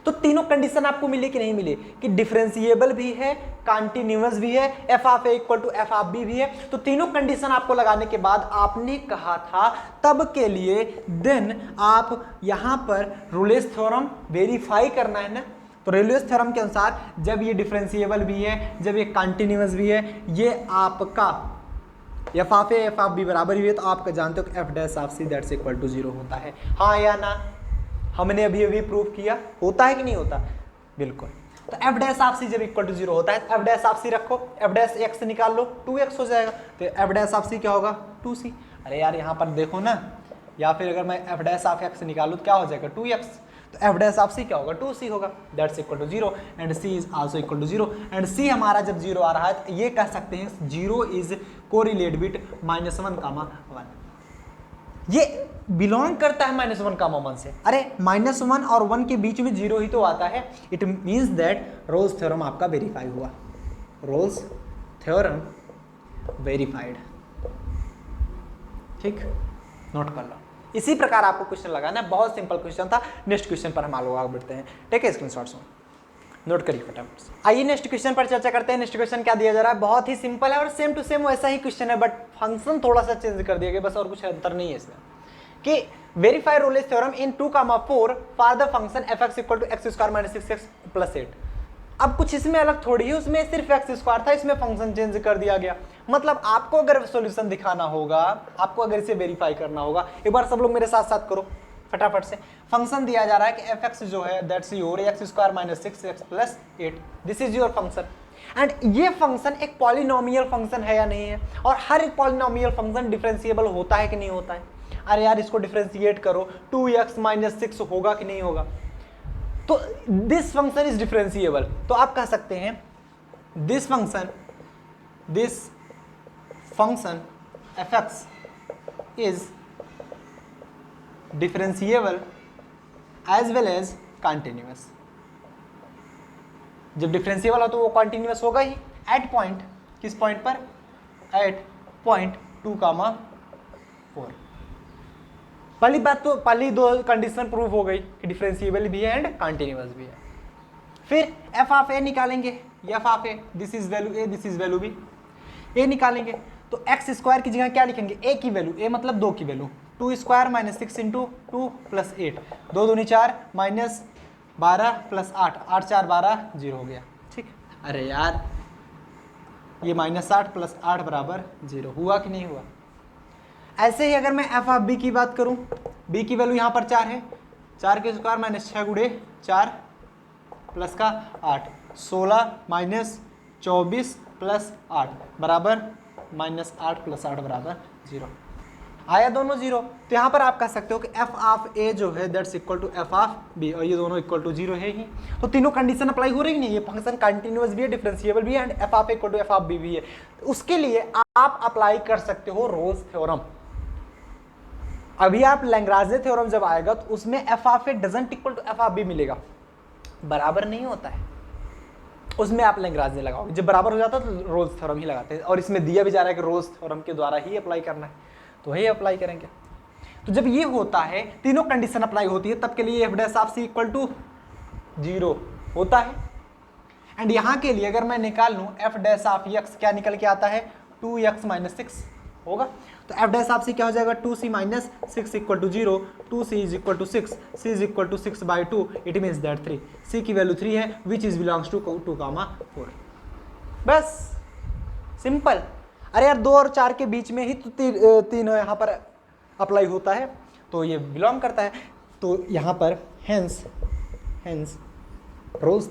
A: तो तीनों कंडीशन आपको मिले कि नहीं मिले, कि डिफरेंशिएबल भी है, कॉन्टिन्यूअस भी है, f of a equal to f of b भी है। तो तीनों कंडीशन आपको लगाने के बाद आपने कहा था तब के लिए देन आप यहां पर रूलेस थ्योरम वेरीफाई करना है ना। तो रूलेस थ्योरम के अनुसार जब ये डिफरेंशिएबल भी है, जब ये कॉन्टिन्यूअस भी है, ये आपका f of a f of b बराबर भी है, तो आप जानते हो कि f dash of c that's equal to 0 होता है। हाँ या ना? हमने अभी अभी प्रूव किया, होता है कि नहीं होता? बिल्कुल। तो एफ डैश ऑफ सी जब इक्वल टू 0 होता है, एफ डैश ऑफ सी रखो, एफ डैश एक्स निकाल लो, 2x हो जाएगा। तो एफ डैश ऑफ सी क्या होगा? 2c। अरे यार यहाँ पर देखो ना, या फिर अगर मैं एफ डैश ऑफ एक्स निकालूँ तो क्या हो जाएगा? 2x। तो एफ डैश ऑफ सी क्या होगा? 2c होगा, that's equal to 0 and c is also equal to 0। And c हमारा जब 0 आ रहा है तो ये कह सकते हैं 0 इज कोरिलेट विद -1, ये बिलोंग करता है -1, से। अरे -1 और 1 के बीच में 0 ही तो आता है। It means that Rolle's theorem आपका वेरीफाई हुआ, रोल्स थ्योरम वेरीफाइड। ठीक, नोट कर लो। इसी प्रकार आपको क्वेश्चन लगाना है, बहुत सिंपल क्वेश्चन था। नेक्स्ट क्वेश्चन पर हम आगे बढ़ते हैं। ठीक है, स्क्रीनशॉट नोट करिए फटाफट से। आइए नेक्स्ट क्वेश्चन पर चर्चा करते हैं। नेक्स्ट क्वेश्चन क्या दिया जा रहा है? बहुत ही सिंपल है और सेम टू सेम वैसा ही क्वेश्चन है, बट फंक्शन थोड़ा सा चेंज कर दिया गया, बस और कुछ अंतर नहीं है इसमें। कि verify Rolle's theorem in 2,4 for the function f(x) equal to x² - 6x + 8। अब कुछ इसमें अलग थोड़ी है, उसमें सिर्फ x² था, इसमें फंक्शन चेंज कर दिया गया। मतलब आपको अगर सॉल्यूशन दिखाना होगा, आपको अगर इसे वेरीफाई करना होगा, एक बार सब लोग मेरे साथ साथ करो फटाफट से। फंक्शन दिया जा रहा है कि f(x) जो है that's your x² - 6x + 8, this is your function. And ये फंक्शन एक पॉलिनोमियल फंक्शन है या नहीं है, और हर एक पॉलिनोमियल फंक्शन डिफरेंशिएबल होता है कि नहीं होता है। अरे यार इसको डिफरेंशिएट करो, 2x - 6 होगा कि नहीं होगा? तो दिस फंक्शन इज डिफरेंशिएबल। तो आप कह सकते हैं this function f(x) is differentiable as well as continuous. जब डिफरेंशिएबल हो तो वो कॉन्टिन्यूअस होगा ही। एट पॉइंट, किस पॉइंट पर? At point 2,4। पहली बात तो पहली दो कंडीशन प्रूव हो गई कि डिफरेंशिएबल भी है एंड कॉन्टिन्यूअस भी है। फिर एफ ऑफ ए निकालेंगे, f of a, this is value a, this is value b. A निकालेंगे तो x² की जगह क्या लिखेंगे? ए की वैल्यू, ए मतलब 2 की वैल्यू, 2² - 6 × 2 + 8, 2 दूनी 4 -12 + 8, 8 4 12, 0 हो गया। ठीक, अरे यार ये -8 + 8 बराबर 0 हुआ कि नहीं हुआ? ऐसे ही अगर मैं एफ ऑफ बी की बात करूं, बी की वैल्यू यहाँ पर 4 है, 4 के स्क्वायर -6 × 4 प्लस का 8, 16 - 24 + 8 बराबर -8 + 8 बराबर 0। आया दोनों 0। तो यहाँ पर आप कह सकते हो कि एफ ऑफ ए जो है that's equal to f of b, और ये दोनों इक्वल टू 0 है ही। तो तीनों कंडीशन अप्लाई हो रही है नहीं, ये फंक्शन कंटिन्यूअस भी है, डिफरेंशिएबल भी है and f of a equal to f of b भी है। उसके लिए आप अप्लाई कर सकते हो रोल्स थ्योरम। अभी आप लैग्रांज थ्योरम जब आएगा तो उसमें f of a doesn't equal to f of b मिलेगा, बराबर नहीं होता है, उसमें आप लैग्रांज लगाओगे। जब बराबर हो जाता है तो रोल्स थ्योरम ही लगाते हैं, और इसमें दिया भी जा रहा है कि रोल्स थ्योरम के द्वारा ही अप्लाई करना है, तो वही अप्लाई करेंगे। तो जब ये होता है, तीनों कंडीशन अप्लाई होती है, तब के लिए f dash of c equal to 0 होता है। एंड यहाँ के लिए अगर मैं निकाल लूँ एफ डैश ऑफ एक्स, क्या निकल के आता है? 2x - 6 होगा। तो एफ डैश ऑफ सी क्या हो जाएगा? 2c - 6 equal to 0, 2c is equal to 6, c is equal to 6/2, it means that 3, c की वैल्यू 3 है विच इज बिलोंग्स टू 2,4। बस सिंपल। अरे यार 2 और 4 के बीच में ही तो 3 यहाँ पर अप्लाई होता है, तो ये बिलोंग करता है। तो यहाँ पर hence Rolle's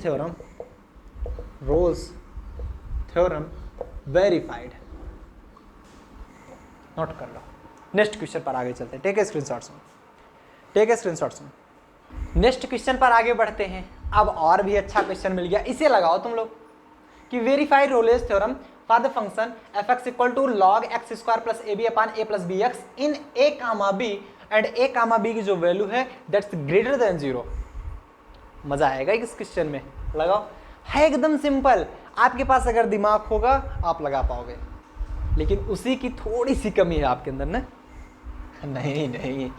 A: theorem verified. Note कर लो। नेक्स्ट क्वेश्चन पर आगे चलते हैं। टेक ए स्क्रीनशॉट्स में। नेक्स्ट क्वेश्चन पर आगे बढ़ते हैं। अब और भी अच्छा क्वेश्चन मिल गया, इसे लगाओ तुम लोग कि verify Rolle's theorem for the function f(x) equal to log x² + ab upon a + bx in a, b and a, b की जो वैल्यू है दैट्स ग्रेटर देन 0। मजा आएगा इस क्वेश्चन में, लगाओ। है एकदम सिंपल, आपके पास अगर दिमाग होगा आप लगा पाओगे, लेकिन उसी की थोड़ी सी कमी है आपके अंदर ना। नहीं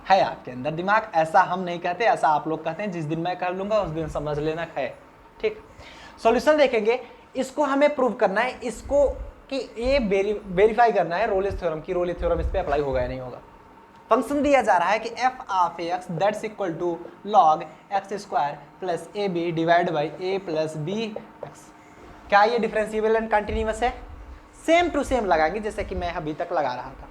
A: है आपके अंदर दिमाग, ऐसा हम नहीं कहते, ऐसा आप लोग कहते हैं। जिस दिन मैं कर लूंगा उस दिन समझ लेना है। ठीक, सॉल्यूशन देखेंगे। इसको हमें प्रूव करना है, इसको कि ये वेरीफाई करना है रोलिस थ्योरम की रोलिस थ्योरम इस पे अप्लाई होगा या नहीं होगा। फंक्शन दिया जा रहा है कि f of x that's equal to log x square plus a b divide by a plus b x. क्या ये डिफरेंशिएबल एंड कंटिन्यूअस है? सेम टू सेम लगाएंगे जैसे कि मैं अभी तक लगा रहा था।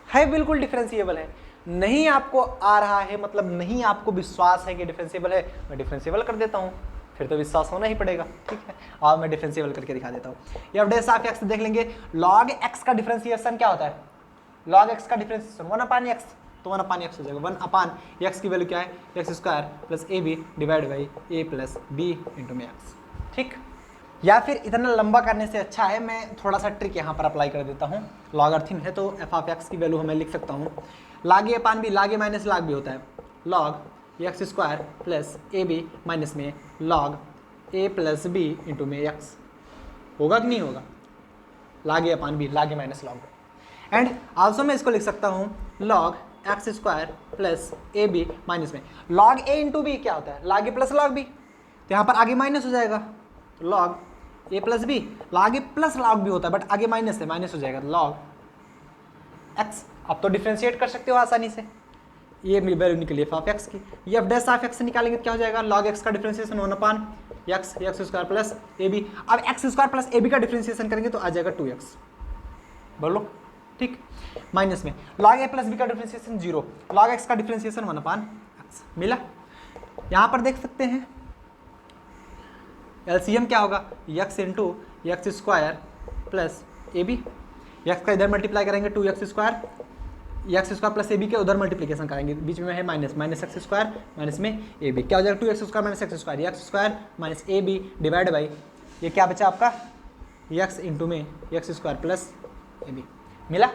A: है बिल्कुल डिफरेंशिएबल है। नहीं आपको आ रहा है, मतलब नहीं आपको विश्वास है कि डिफरेंशिएबल है, मैं डिफरेंशिएबल कर देता हूँ, फिर तो विश्वास होना ही पड़ेगा। ठीक है, और मैं डिफरेंशिएबल करके दिखा देता हूँ। एफ डैश ऑफ एक्स देख लेंगे। लॉग एक्स का डिफरेंशिएशन क्या होता है? लॉग एक्स का डिफरेंशिएशन 1 अपान एक्स, तो 1 अपान एक्स हो जाएगा। 1 अपान एक्स की वैल्यू क्या है? X square plus a b divide by a plus b into में एक्स। ठीक, या फिर इतना लंबा करने से अच्छा है मैं थोड़ा सा ट्रिक यहाँ पर अप्लाई कर देता हूँ। लॉगरिथम है तो एफ ऑफ एक्स की वैल्यू हमें लिख सकता हूँ लाग a upon b, log a minus लाग बी होता है log x square plus a b minus में log a plus b into में एक्स। होगा कि नहीं होगा? Log a upon b, log a minus log. And also मैं इसको लिख सकता हूँ log x square plus a b minus में लॉग ए इंटू बी क्या होता है? लाग ए प्लस लॉग बी, तो यहाँ पर आगे माइनस हो जाएगा log a plus B. Log a plus log B होता है बट आगे माइनस है, माइनस हो जाएगा लॉग एक्स। अब तो डिफ्रेंशिएट कर सकते हो आसानी से, ये वैल्यू निकली एफ ऑफ एक्स की। ये एफ डैश ऑफ एक्स निकालेंगे तो क्या हो जाएगा? लॉग एक्स का differentiation 1 upon x, x square plus a b. अब x square plus a b का डिफरेंशिएशन करेंगे तो आ जाएगा 2x। बोलो ठीक, माइनस में लॉग ए प्लस बी का डिफरेंशिएशन 0, लॉग एक्स का डिफरेंशिएशन 1 अपान एक्स मिला। यहाँ पर देख सकते हैं एलसीएम क्या होगा? X into x square plus a b. X का इधर मल्टीप्लाई करेंगे 2x square, x square plus a b के उधर मल्टीप्लिकेशन करेंगे, बीच में है minus, minus x square minus में ए बी। क्या हो जाएगा? 2x square minus x square, x square minus a b divide by ये क्या बचा आपका? एक्स इंटू में x square plus a b मिला।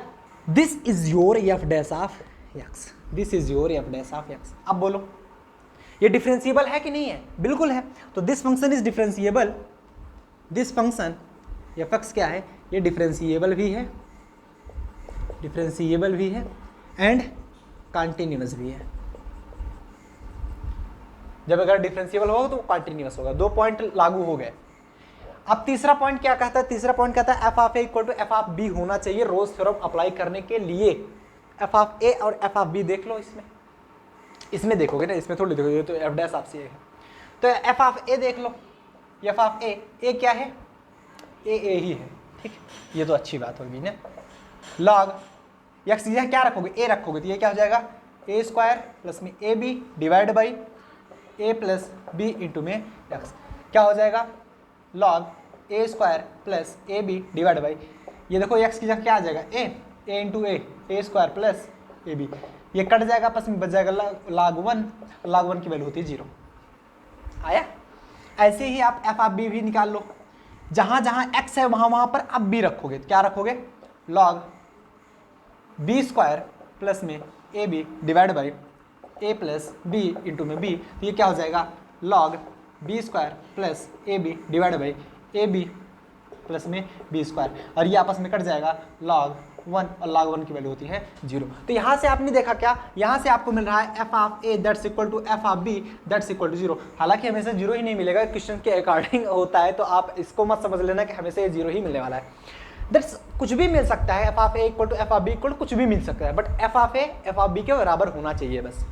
A: This is your f dash of x, this is your f dash of x. अब बोलो ये differentiable है कि नहीं है? बिल्कुल है। तो this function is differentiable, this function F x क्या है? ये डिफरेंशिएबल भी है, डिफरेंशिएबल भी है एंड कंटिन्यूअस भी है। जब अगर डिफरेंशिएबल होगा तो कंटिन्यूअस होगा। 2 पॉइंट लागू हो गए। अब तीसरा पॉइंट क्या कहता है? तीसरा पॉइंट कहता है f of a equal to f of b होना चाहिए रोल्स थ्योरम अप्लाई करने के लिए। एफ ऑफ ए और एफ ऑफ बी देख लो इसमें देखोगे ना, इसमें थोड़ी देखोगे, तो एफ डैश ऑफ सी है। तो एफ ऑफ ए देख लो, एफ ऑफ ए क्या है? ए ही है। ठीक, ये तो अच्छी बात होगी ना। लॉग एक्स क्या रखोगे? ए रखोगे तो ये क्या हो जाएगा? ए स्क्वायर प्लस में a b divide by a plus b into में एक्स। क्या हो जाएगा? Log a square plus a b divide by ये देखो एक्स की जगह क्या आ जाएगा? A into a square plus a b. ये कट जाएगा, आपस में बच जाएगा log 1, log 1 की वैल्यू होती है 0। आया? ऐसे ही आप एफ ऑफ बी भी निकाल लो। जहां जहां एक्स है वहां पर आप बी रखोगे। क्या रखोगे? लॉग बी स्क्वायर प्लस में a b divide by a plus b into में बी। तो ये क्या हो जाएगा? Log b square plus a b divide by a b plus में बी स्क्वायर, और ये आपस में कट जाएगा log 1, और log 1 की वैल्यू होती है 0। तो यहाँ से आपने देखा क्या? यहाँ से आपको मिल रहा है f of a that's equal to f of b that's equal to 0। हालांकि हमेशा 0 ही नहीं मिलेगा, क्वेश्चन के अकॉर्डिंग होता है, तो आप इसको मत समझ लेना कि हमेशा ये 0 ही मिलने वाला है। दैट्स कुछ भी मिल सकता है, f of a equal to f of b equal कुछ भी मिल सकता है, but f of a f of b के बराबर होना चाहिए बस।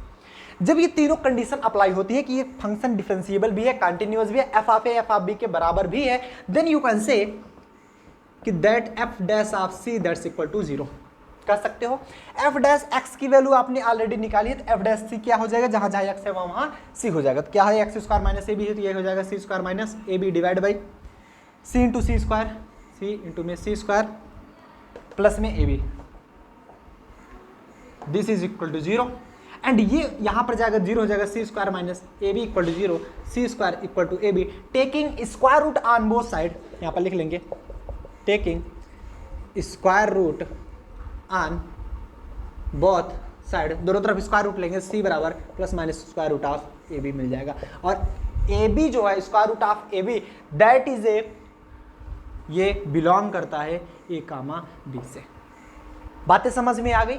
A: जब ये तीनों कंडीशन अप्लाई होती है कि ये फंक्शन डिफरेंशिएबल भी है, कंटिन्यूअस भी है, f of a f of b के बराबर भी है, देन यू कैन से कि that f dash of c that's equal to 0 कर सकते हो। एफ डैश एक्स की वैल्यू आपने ऑलरेडी निकाली है, तो एफ डैश सी क्या हो जाएगा? जहां जहां एक्स है वहां सी हो जाएगा। तो क्या है? X square minus a b है, तो ये हो जाएगा c square minus a b divide by c into c square, c into में सी स्क्वायर प्लस में a b. This is equal to 0 and ये यहाँ पर जाएगा 0 हो जाएगा, c square minus a b equal to 0, c square equal to a b. Taking square root on both side, यहाँ पर लिख लेंगे taking square root on both side, दोनों तरफ स्क्वायर रूट लेंगे, सी बराबर plus minus square root of a b मिल जाएगा। और ए बी जो है square root of a b that is a, ये बिलोंग करता है ए कामा बी से। बातें समझ में आ गई?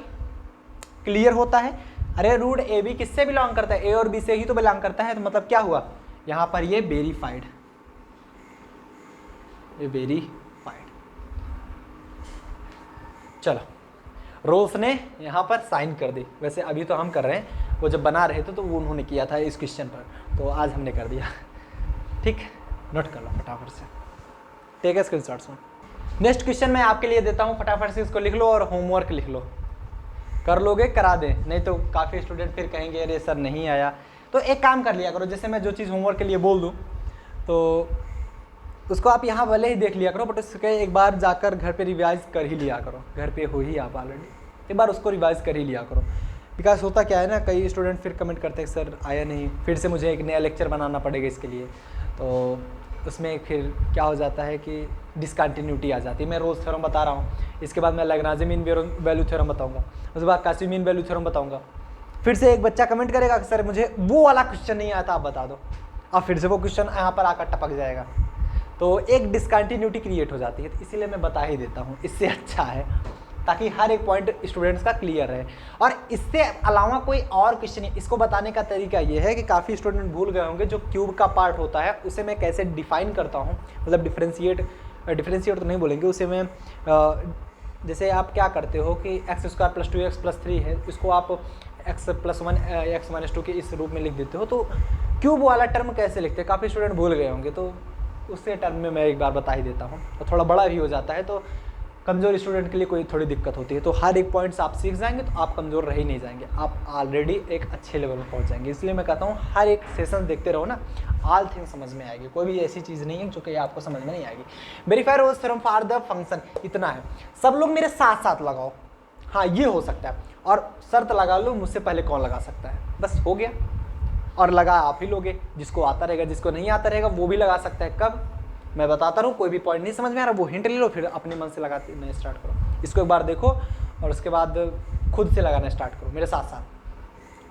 A: क्लियर होता है? अरे रूट ए बी किससे बिलोंग करता है, ए और बी से ही तो बिलोंग करता है, तो मतलब क्या हुआ यहाँ पर ये वेरीफाइड, ये वेरीफाइड। चलो रोल्स ने यहाँ पर साइन कर दी, वैसे अभी तो हम कर रहे हैं, वो जब बना रहे थे तो वो उन्होंने किया था इस क्वेश्चन पर, तो आज हमने कर दिया। ठीक, नोट कर लो फटाफट से, टेक स्क्रीनशॉट्स में। नेक्स्ट क्वेश्चन मैं आपके लिए देता हूँ, फटाफट से इसको लिख लो और होमवर्क लिख लो, कर लोगे करा दें, नहीं तो काफ़ी स्टूडेंट फिर कहेंगे अरे सर नहीं आया। तो एक काम कर लिया करो, जैसे मैं जो चीज़ होमवर्क के लिए बोल दूँ तो उसको आप यहाँ भले ही देख लिया करो, बट उसके एक बार जाकर घर पे रिवाइज कर ही लिया करो, घर पे हो ही आप ऑलरेडी, एक बार उसको रिवाइज कर ही लिया करो। बिकॉज होता क्या है ना, कई स्टूडेंट फिर कमेंट करते हैं सर आया नहीं, फिर से मुझे एक नया लेक्चर बनाना पड़ेगा इसके लिए, तो उसमें फिर क्या हो जाता है कि डिसकंटिन्यूटी आ जाती है। मैं रोल्स थ्योरम बता रहा हूँ, इसके बाद मैं लैग्रांज मीन वैल्यू थ्योरम बताऊँगा, उसके बाद काची मीन वैल्यू थ्योरम बताऊँगा, फिर से एक बच्चा कमेंट करेगा कि सर मुझे वो वाला क्वेश्चन नहीं आता, आप बता दो, अब फिर से वो क्वेश्चन यहाँ पर आकर टपक जाएगा, तो एक डिसकंटिन्यूटी क्रिएट हो जाती है। तो इसीलिए मैं बता ही देता हूँ, इससे अच्छा है ताकि हर एक पॉइंट स्टूडेंट्स का क्लियर रहे। और इससे अलावा कोई और क्वेश्चन नहीं, इसको बताने का तरीका ये है कि काफ़ी स्टूडेंट भूल गए होंगे जो क्यूब का पार्ट होता है उसे मैं कैसे डिफाइन करता हूँ, मतलब डिफ्रेंशिएट तो नहीं बोलेंगे उसे मैं, जैसे आप क्या करते हो कि x² + 2x + 3 है, इसको आप x + 1 x - 2 के इस रूप में लिख देते हो, तो क्यूब वाला टर्म कैसे लिखते हैं काफ़ी स्टूडेंट भूल गए होंगे, तो उससे टर्म में मैं एक बार बता ही देता हूँ, और थोड़ा बड़ा भी हो जाता है, तो कमज़ोर स्टूडेंट के लिए कोई थोड़ी दिक्कत होती है। तो हर एक पॉइंट्स आप सीख जाएंगे तो आप कमज़ोर रह ही नहीं जाएंगे, आप ऑलरेडी एक अच्छे लेवल पर पहुँच जाएंगे। इसलिए मैं कहता हूँ हर एक सेशन देखते रहो ना, ऑल थिंग समझ में आएगी, कोई भी ऐसी चीज़ नहीं है जो कि आपको समझ में नहीं आएगी। Verify Rolle's theorem for the function, इतना है। सब लोग मेरे साथ साथ लगाओ, हाँ ये हो सकता है, और शर्त लगा लो मुझसे पहले कौन लगा सकता है, बस हो गया, और लगा आप ही लोगे, जिसको आता रहेगा, जिसको नहीं आता रहेगा वो भी लगा सकता है। कब मैं बताता रहूँ, कोई भी पॉइंट नहीं समझ में आ रहा वो हिंट ले लो, फिर अपने मन से लगाते नहीं स्टार्ट करो, इसको एक बार देखो और उसके बाद खुद से लगाना स्टार्ट करो मेरे साथ साथ।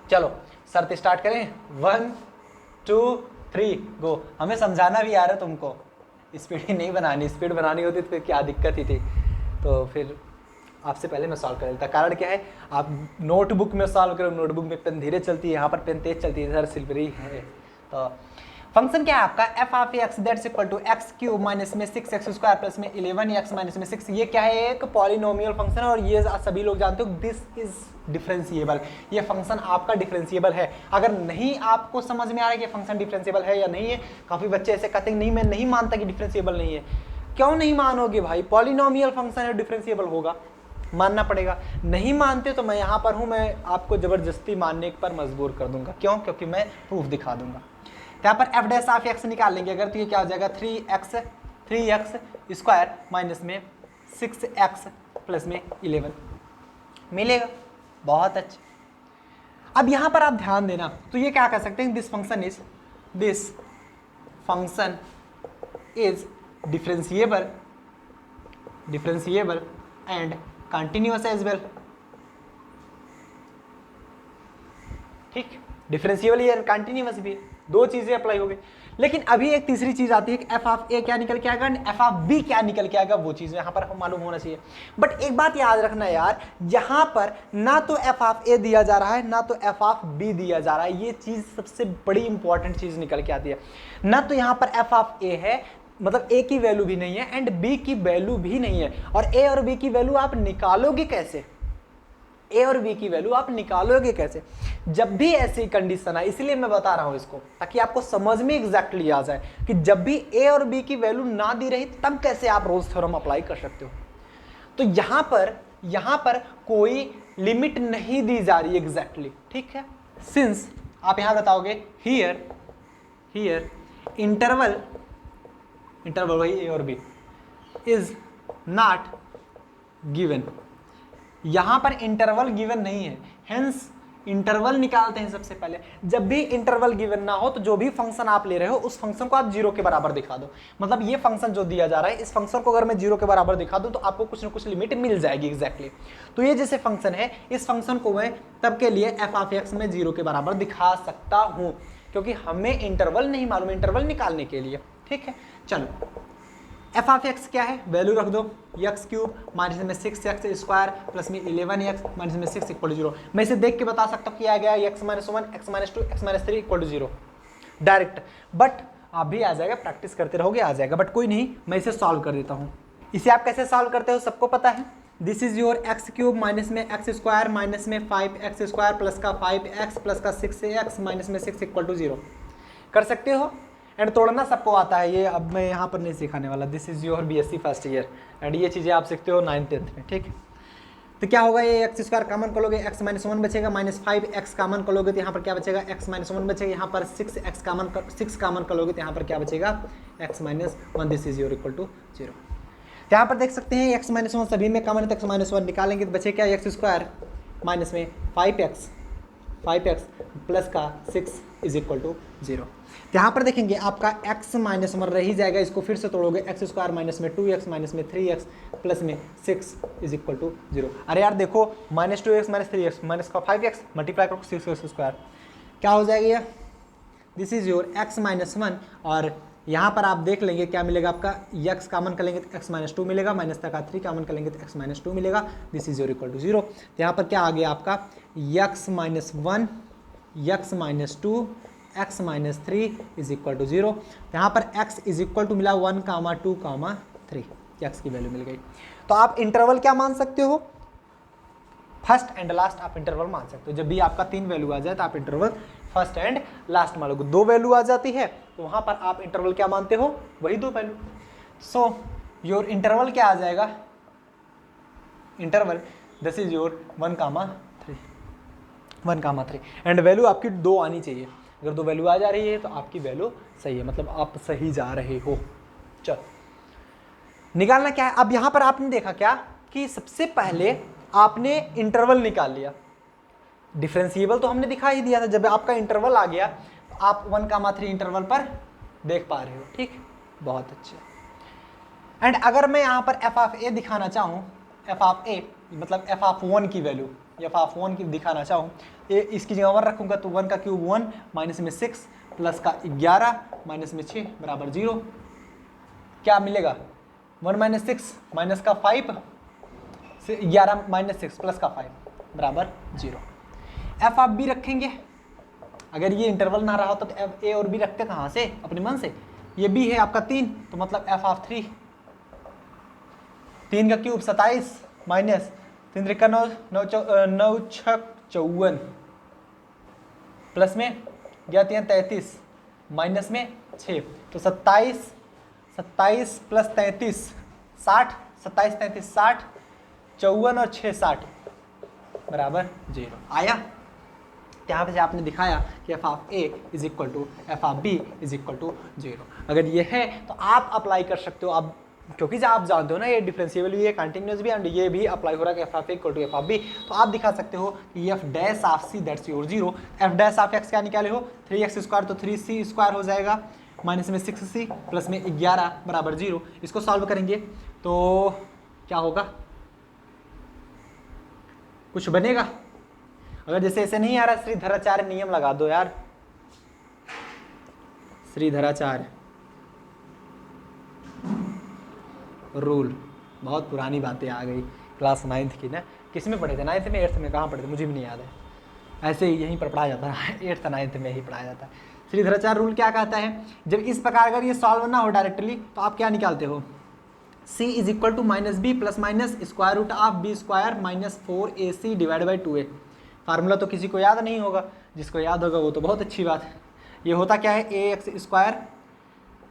A: चलो शर्त स्टार्ट करें, 1 2 3 गो। हमें समझाना भी आ रहा है तुमको, स्पीड ही नहीं बनानी, स्पीड बनानी होती तो फिर क्या दिक्कत ही थी, तो फिर आपसे पहले मैं सॉल्व कर लेता। कारण क्या है, आप नोटबुक में सॉल्व करो, नोटबुक में पेन धीरे चलती है, यहाँ पर पेन तेज चलती है, इधर सिल्वरी है। तो फंक्शन क्या है आपका, f(x) that's equal to x³ minus में 6x² प्लस में 11x माइनस में 6। ये क्या है, एक पॉलिनोमियल फंक्शन है, और ये सभी लोग जानते हो दिस इज डिफरेंशिएबल, ये फंक्शन आपका डिफरेंशिएबल है। अगर नहीं आपको समझ में आ रहा है कि फंक्शन डिफरेंशिएबल है या नहीं है, काफ़ी बच्चे ऐसे कहते हैं नहीं मैं नहीं मानता कि डिफरेंशिएबल नहीं है। क्यों नहीं मानोगे भाई, पॉलिनोमियल फंक्शन है, डिफरेंशिएबल होगा, मानना पड़ेगा। नहीं मानते तो मैं यहाँ पर हूँ, मैं आपको ज़बरदस्ती मानने पर मजबूर कर दूंगा। क्यों, क्योंकि मैं प्रूफ दिखा दूंगा। यहाँ पर f' निकाल लेंगे अगर, तो ये क्या हो जाएगा 3x² माइनस में 6x प्लस में 11 मिलेगा। बहुत अच्छा। अब यहाँ पर आप ध्यान देना, तो ये क्या कह सकते हैं, this function is differentiable and continuous as well. ठीक, डिफरेंशिएबल या कंटिन्यूअस भी, दो चीजें अप्लाई हो गई। लेकिन अभी एक तीसरी चीज आती है कि f(a) क्या निकल के आएगा, f(b) क्या निकल के आएगा, वो चीज यहाँ पर मालूम होना चाहिए। बट एक बात याद रखना यार, यहाँ पर ना तो f(a) दिया जा रहा है ना तो f(b) दिया जा रहा है। ये चीज सबसे बड़ी इंपॉर्टेंट चीज निकल के आती है। ना तो यहाँ पर f(a) है, मतलब a की वैल्यू भी नहीं है, एंड b की वैल्यू भी नहीं है। और a और b की वैल्यू आप निकालोगे कैसे, ए और बी की वैल्यू आप निकालोगे कैसे, जब भी ऐसी कंडीशन है। इसलिए मैं बता रहा हूं इसको, ताकि आपको समझ में एग्जैक्टली आ जाए कि जब भी ए और बी की वैल्यू ना दी रही तब कैसे आप रोल्स थ्योरम अप्लाई कर सकते हो। तो यहां पर कोई लिमिट नहीं दी जा रही एग्जैक्टली, ठीक है। सिंस आप यहां बताओगे हियर इंटरवल वही ए और बी इज नॉट गिवन, यहां पर इंटरवल गिवन नहीं है, हेंस इंटरवल निकालते हैं सबसे पहले। जब भी इंटरवल गिवन ना हो तो जो भी फंक्शन आप ले रहे हो उस फंक्शन को आप 0 के बराबर दिखा दो। मतलब ये फंक्शन जो दिया जा रहा है, इस फंक्शन को अगर मैं 0 के बराबर दिखा दूं तो आपको कुछ ना कुछ लिमिट मिल जाएगी एग्जैक्टली। तो ये जैसे फंक्शन है, इस फंक्शन को मैं तब के लिए f(x) में 0 के बराबर दिखा सकता हूं, क्योंकि हमें इंटरवल नहीं मालूम, इंटरवल निकालने के लिए, ठीक है। चलो एफ ऑफ एक्स क्या है, वैल्यू रख दो एक्स क्यूब माइनस में 6x स्क्वायर प्लस में 11x माइनस में 6 इक्वल टू 0। मैं इसे देख के बता सकता हूँ कि आ गया x minus 1 x minus 2 x minus 3 इक्वल टू 0 डायरेक्ट, बट आप भी आ जाएगा, प्रैक्टिस करते रहोगे आ जाएगा, बट कोई नहीं, मैं इसे सॉल्व कर देता हूँ। इसे आप कैसे सॉल्व करते हो सबको पता है। This is your x cube minus में एक्स स्क्वायर माइनस में 5x स्क्वायर प्लस का 5x प्लस का 6x माइनस में 6 इक्वल टू 0 कर सकते हो। एंड तोड़ना सबको आता है, ये अब मैं यहाँ पर नहीं सिखाने वाला। This is your BSc first year and ये चीज़ें आप सीखते हो 9th-10th में, ठीक। तो क्या होगा, ये एक्स स्क्वायर कॉमन कर लोगे, x माइनस 1 बचेगा, माइनस 5x कॉमन कर लोगे तो यहाँ पर क्या बचेगा, x माइनस 1 बचेगा, यहाँ पर 6x कॉमन कर लोगे तो यहाँ पर क्या बचेगा, x minus 1। This is your equal to 0। तो यहाँ पर देख सकते हैं x माइनस 1 सभी में कॉमन है, तो x माइनस 1 निकालेंगे तो बचे क्या, एक्स स्क्वायर माइनस में 5x प्लस का 6 इज इक्वल टू 0। तो यहाँ पर देखेंगे आपका x माइनस 1 रह ही जाएगा, इसको फिर से तोड़ोगे, एक्स स्क्वायर माइनस में 2x माइनस में 3x प्लस में 6 इज इक्वल टू 0। अरे यार देखो, minus 2x minus 3x minus का 5x मल्टीप्लाई करो 6x स्क्वायर, क्या हो जाएगा ये, this is your x minus 1। और यहाँ पर आप देख लेंगे क्या मिलेगा आपका, x कॉमन कर लेंगे तो x माइनस 2 मिलेगा, माइनस का 3 कॉमन कर लेंगे तो x माइनस 2 मिलेगा। This is your equal to 0। तो यहाँ पर क्या आ गया आपका, x minus 1 x minus 2 x minus 3 is equal to 0। तो यहाँ पर x इज इक्वल टू मिला 1, 2, 3, x की वैल्यू मिल गई। तो आप इंटरवल क्या मान सकते हो, फर्स्ट एंड लास्ट आप इंटरवल मान सकते हो। जब भी आपका 3 वैल्यू आ जाए तो आप इंटरवल फर्स्ट एंड लास्ट मान लोगे। 2 वैल्यू आ जाती है तो वहां पर आप इंटरवल क्या मानते हो, वही 2 वैल्यू। सो योर इंटरवल क्या आ जाएगा, interval this is your 1, 3 and value आपकी 2 आनी चाहिए। अगर 2 वैल्यू आ जा रही है तो आपकी वैल्यू सही है, मतलब आप सही जा रहे हो। चल निकालना क्या है, अब यहां पर आपने देखा क्या कि सबसे पहले आपने इंटरवल निकाल लिया, डिफरेंशिएबल तो हमने दिखा ही दिया था। जब आपका इंटरवल आ गया तो आप 1, 3 इंटरवल पर देख पा रहे हो, ठीक, बहुत अच्छे। एंड अगर मैं यहाँ पर एफ ऑफ ए दिखाना चाहूँ, एफ ऑफ ए मतलब एफ ऑफ 1 की वैल्यू, एफ ऑफ 1 की दिखाना चाहूँ, ये इसकी जगह 1 रखूँगा तो 1 का क्यूब 1 माइनस में 6 प्लस का 11 माइनस में 6 बराबर 0। क्या मिलेगा, 1 माइनस 6 माइनस का 5 से 11 माइनस 6 प्लस का 5 बराबर 0। एफ ऑफ बी रखेंगे, अगर ये इंटरवल ना रहा होता तो एफ ए और बी रखते कहाँ से, अपने मन से। ये बी है आपका 3 तो मतलब एफ ऑफ 3, 3 का क्यूब 27 माइनस 3 3 9 9 6 54 प्लस में 11 33 माइनस में 6 तो 27 प्लस 33 60, 27 33 60, 54 और 6 60 बराबर 0 आया। यहाँ पे से आपने दिखाया कि f of a is equal to f of b is equal to 0। अगर ये है तो आप अप्लाई कर सकते हो। आप क्योंकि जब आप जानते हो ना ये डिफरेंशिएबल भी है, कंटिन्यूस भी, एंड ये भी अप्लाई हो रहा है कि f of a equal to f of b, तो आप दिखा सकते हो कि f dash of c that's your 0। F dash of x क्या निकाले हो, 3x स्क्वायर तो 3c स्क्वायर हो जाएगा माइनस में 6c प्लस में 11 बराबर 0। इसको सॉल्व करेंगे तो क्या होगा, कुछ बनेगा। अगर जैसे ऐसे नहीं आ रहा, श्रीधराचार्य नियम लगा दो यार, श्रीधराचार्य रूल, बहुत पुरानी बातें आ गई, क्लास 9th की ना, किस में पढ़े थे, 9th में 8th में, कहाँ पढ़े थे मुझे भी नहीं याद है, ऐसे ही यहीं पर पढ़ाया जाता है, 8th 9th में ही पढ़ाया जाता है। श्रीधराचार्य रूल क्या कहता है, जब इस प्रकार अगर ये सॉल्व ना हो डायरेक्टली तो आप क्या निकालते हो, c is equal to minus b plus minus square root of b square minus 4ac divide by 2a। Formula तो किसी को याद नहीं होगा, जिसको याद होगा वो तो बहुत अच्छी बात है। ये होता क्या है, ax स्क्वायर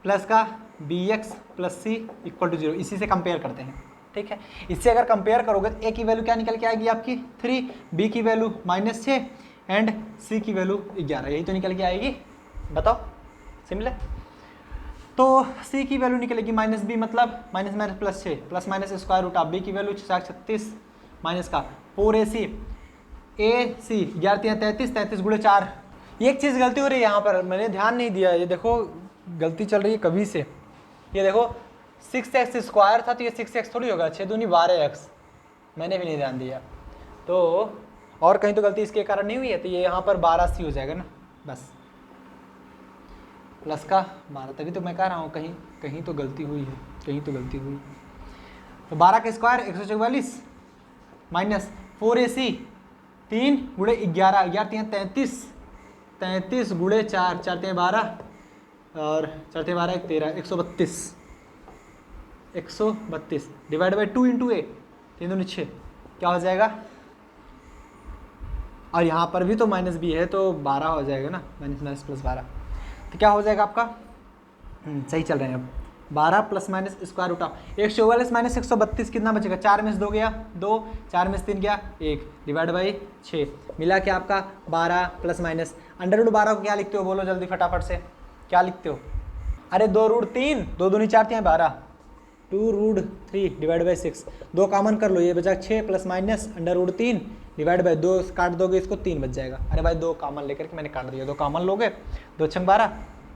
A: प्लस का bx plus c equal to 0। इसी से कंपेयर करते हैं, ठीक है। इससे अगर कंपेयर करोगे तो a की वैल्यू क्या निकल के आएगी आपकी 3, b की वैल्यू -6 एंड c की वैल्यू 11, यही तो निकल के आएगी, बताओ सिमिलर। तो c की वैल्यू निकलेगी -b मतलब minus minus plus 6 plus minus square root of b की वैल्यू 36 माइनस का 4ac ac 11 33 33 गुणे 4। ये एक चीज़ गलती हो रही है यहाँ पर, मैंने ध्यान नहीं दिया, ये देखो गलती चल रही है कभी से। ये देखो 6x स्क्वायर था तो ये 6x थोड़ी होगा, 6 दूनी 12x, मैंने भी नहीं ध्यान दिया। तो और कहीं तो गलती इसके कारण नहीं हुई है, तो ये यहाँ पर 12c हो जाएगा ना, बस प्लस का 12, तभी तो मैं कह रहा हूँ कहीं कहीं तो गलती हुई है, कहीं तो गलती हुई। तो 12 का स्क्वायर 144 माइनस 4ac 3 गुणे 11, 11 3 33, 33 गुणे 4, 4 3 12 और 4 3 12 1 13, 132, 132 डिवाइड बाई 2 इंटू ए, 3 दूनी 6, क्या हो जाएगा? और यहाँ पर भी तो माइनस भी है तो 12 हो जाएगा ना, माइनस माइनस प्लस 12, तो क्या हो जाएगा आपका? सही चल रहे हैं अब। 12 plus minus square root of 144 minus 132 कितना बचेगा? 4 में से 2 गया 2, 4 में से 3 गया 1, डिवाइड बाई 6, मिला के आपका 12 प्लस माइनस अंडर रूट 12 को क्या लिखते हो? बोलो जल्दी फटाफट से, क्या लिखते हो? अरे 2 रूट 3, 2 दूनी 4 3 12, 2 रूट 3 डिवाइड बाई 6, 2 कॉमन कर लो, ये बचा 6 plus minus under root 3 divide by 2, काट दोगे इसको 3 बच जाएगा। अरे भाई 2 कॉमन लेकर के मैंने काट दिया, 2 कॉमन लोगे 2 छंग 12,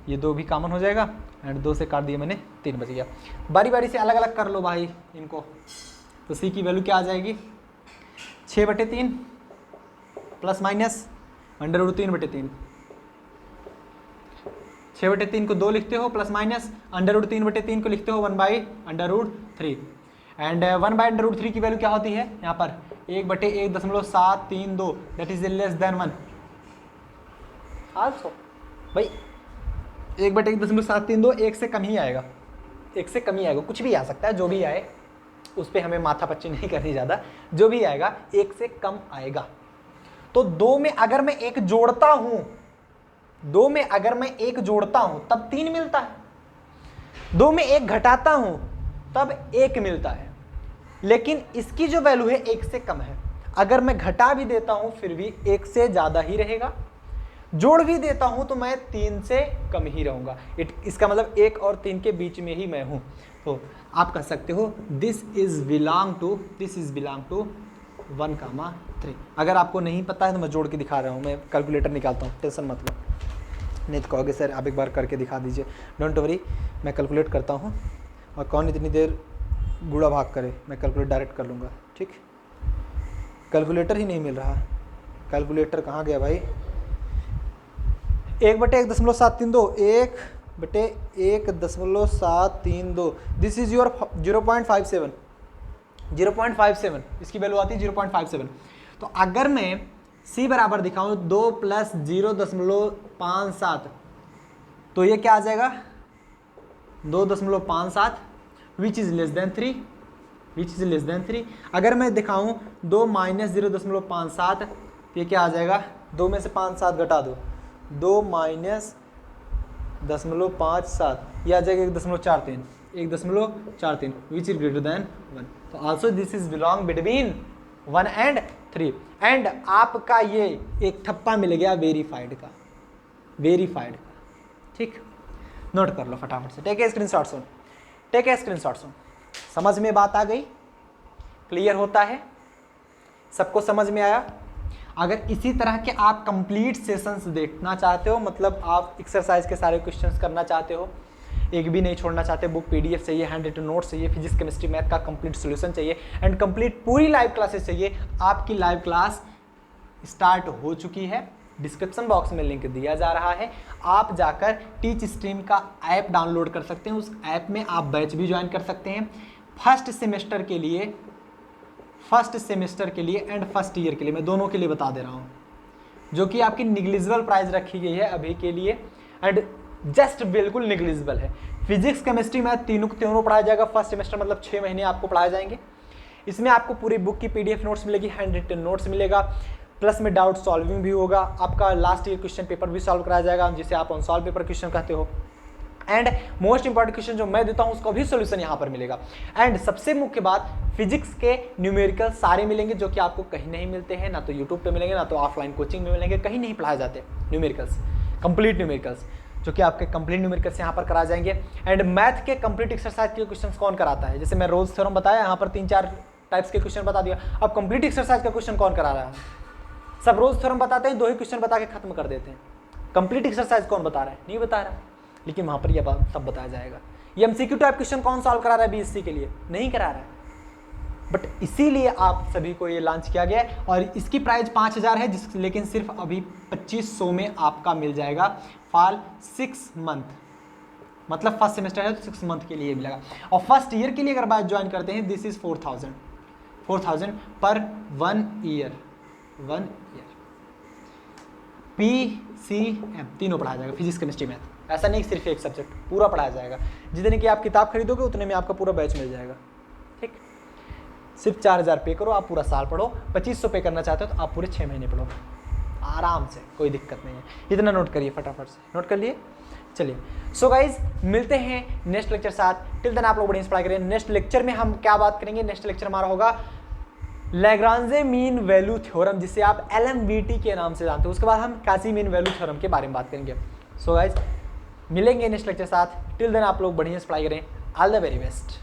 A: ये 2 भी कॉमन हो जाएगा एंड 2 से काट दिया मैंने 3 बच गया। बारी बारी से अलग अलग कर लो भाई इनको। तो सी की वैल्यू क्या आ जाएगी? 6/3 प्लस माइनस अंडर रूट 3/3, 6/3 को 2 लिखते हो प्लस माइनस अंडर रूट 3/3 को लिखते हो 1/√3 एंड 1/√3 की वैल्यू क्या होती है यहाँ पर? 1/1.732 that is less then 1 also. भाई 1/1.732 1 से कम ही आएगा, 1 से कम ही आएगा, कुछ भी आ सकता है, जो भी आए उस पर हमें माथापच्ची नहीं करनी ज़्यादा, जो भी आएगा 1 से कम आएगा। तो 2 में अगर मैं 1 जोड़ता हूं, 2 में अगर मैं 1 जोड़ता हूं तब 3 मिलता है, 2 में 1 घटाता हूं तब 1 मिलता है, लेकिन इसकी जो वैल्यू है 1 से कम है। अगर मैं घटा भी देता हूं फिर भी 1 से ज़्यादा ही रहेगा, जोड़ भी देता हूं तो मैं 3 से कम ही रहूंगा। इसका मतलब 1 और 3 के बीच में ही मैं हूं। तो आप कह सकते हो दिस इज बिलोंग टू 1,3। अगर आपको नहीं पता है तो मैं जोड़ के दिखा रहा हूं, मैं कैलकुलेटर निकालता हूं, टेंशन मत लो। नहीं तो कहोगे सर आप एक बार करके दिखा दीजिए, डोंट वरी, मैं कैलकुलेट करता हूं। और कौन इतनी देर गुड़ा भाग करे, मैं कैलकुलेट डायरेक्ट कर लूँगा, ठीक। कैलकुलेटर ही नहीं मिल रहा, कैलकुलेटर कहाँ गया भाई? 1/1.732, 1/1.732, दिस इज योर 0.57, 0.57 इसकी वैल्यू आती है 0.57। तो अगर मैं c बराबर दिखाऊं 2 + 0.57 तो ये क्या आ जाएगा? 2.57 which is less then 3, which is less then 3। अगर मैं दिखाऊं 2 - 0.57 तो ये क्या आ जाएगा? 2 में से 5 7 घटा दो, 2 - 0.57 ये आ जाएगा 1.43, 1.43 विच इज ग्रेटर देन 1। तो also this is belong between 1 and 3 and आपका ये एक ठप्पा मिल गया वेरीफाइड का, वेरीफाइड का, ठीक। नोट कर लो फटाफट से, टेक ए स्क्रीनशॉट सुन, टेक ए स्क्रीनशॉट सुन। समझ में बात आ गई? क्लियर होता है? सबको समझ में आया? अगर इसी तरह के आप कंप्लीट सेशंस देखना चाहते हो, मतलब आप एक्सरसाइज के सारे क्वेश्चंस करना चाहते हो, एक भी नहीं छोड़ना चाहते, बुक पीडीएफ चाहिए, हैंड रिटन नोट्स चाहिए, फिजिक्स केमिस्ट्री मैथ का कंप्लीट सॉल्यूशन चाहिए एंड कंप्लीट पूरी लाइव क्लासेस चाहिए, आपकी लाइव क्लास स्टार्ट हो चुकी है। डिस्क्रिप्शन बॉक्स में लिंक दिया जा रहा है, आप जाकर टीच स्ट्रीम का ऐप डाउनलोड कर सकते हैं, उस ऐप में आप बैच भी ज्वाइन कर सकते हैं। फर्स्ट सेमेस्टर के लिए एंड फर्स्ट ईयर के लिए, मैं दोनों के लिए बता दे रहा हूँ, जो कि आपकी निग्लिजिबल प्राइस रखी गई है अभी के लिए एंड जस्ट बिल्कुल निग्लिजिबल है। फिजिक्स केमिस्ट्री मैथ तीनों पढ़ाया जाएगा फर्स्ट सेमेस्टर, मतलब 6 महीने आपको पढ़ाए जाएंगे। इसमें आपको पूरी बुक की पीडीएफ नोट्स मिलेगी, हैंड रिटन नोट्स मिलेगा, प्लस में डाउट सॉल्विंग भी होगा, आपका लास्ट ईयर क्वेश्चन पेपर भी सॉल्व कराया जाएगा जिसे आप अनसॉल्व पेपर क्वेश्चन कहते हो एंड मोस्ट इंपॉर्टेंट क्वेश्चन जो मैं देता हूं उसका भी सोल्यूशन यहाँ पर मिलेगा। एंड सबसे मुख्य बात, फिजिक्स के न्यूमेरिकल सारे मिलेंगे जो कि आपको कहीं नहीं मिलते हैं, ना तो यूट्यूब पे मिलेंगे, ना तो ऑफलाइन कोचिंग में मिलेंगे, कहीं नहीं पढ़ाए जाते न्यूमेरिकल्स, कंप्लीट न्यूमेरिकल्स जो कि आपके कंप्लीट न्यूमेरिकल्स यहाँ पर कराए जाएंगे। एंड मैथ के कंप्लीट एक्सरसाइज के क्वेश्चन कौन कराता है? जैसे मैं रोज थ्योरम बताया, यहाँ पर 3-4 टाइप्स के क्वेश्चन बता दिया। अब कंप्लीट एक्सरसाइज का क्वेश्चन कौन करा रहा है? सब रोज थ्योरम बताते हैं, 2 ही क्वेश्चन बता के खत्म कर देते हैं। कंप्लीट एक्सरसाइज कौन बता रहा है? नहीं बता रहा, लेकिन वहां पर यह सब बताया जाएगा। ये एमसीक्यू टाइप क्वेश्चन कौन सॉल्व करा रहा है बीएससी के लिए? नहीं करा रहा है। बट इसीलिए आप सभी को ये लॉन्च किया गया है और इसकी प्राइस 5000 है, लेकिन सिर्फ अभी 2500 में आपका मिल जाएगा फॉर 6 मंथ, मतलब फर्स्ट सेमेस्टर है तो 6 मंथ के लिए मिलेगा। और फर्स्ट ईयर के लिए अगर बात ज्वाइन करते हैं, दिस इज 4000 पर 1 ईयर। PCM तीनों पढ़ाया जाएगा, फिजिक्स केमिस्ट्री मैथ। ऐसा नहीं सिर्फ एक सब्जेक्ट, पूरा पढ़ाया जाएगा। जितने की आप किताब खरीदोगे उतने में आपका पूरा बैच मिल जाएगा। ठीक, सिर्फ 4000 पे करो, आप पूरा साल पढ़ो। 2500 पे करना चाहते हो तो आप पूरे 6 महीने पढ़ो आराम से, कोई दिक्कत नहीं है। इतना नोट करिए फटाफट से, नोट कर लिए। चलिए सो गाइज मिलते हैं नेक्स्ट लेक्चर साथ। टिल देन आप लोग बढ़िया से पढ़ाई करें। नेक्स्ट लेक्चर में हम क्या बात करेंगे, नेक्स्ट लेक्चर हमारा होगा लैग्रांजे मीन वैल्यू थ्योरम, जिसे आप LMVT के नाम से जानते हो। उसके बाद हम काजी मीन वैल्यू थ्योरम के बारे में बात करेंगे। सो गाइज मिलेंगे नेक्स्ट लेक्चर साथ। टिल देन आप लोग बढ़िया से पढ़ाई करें। All the very best.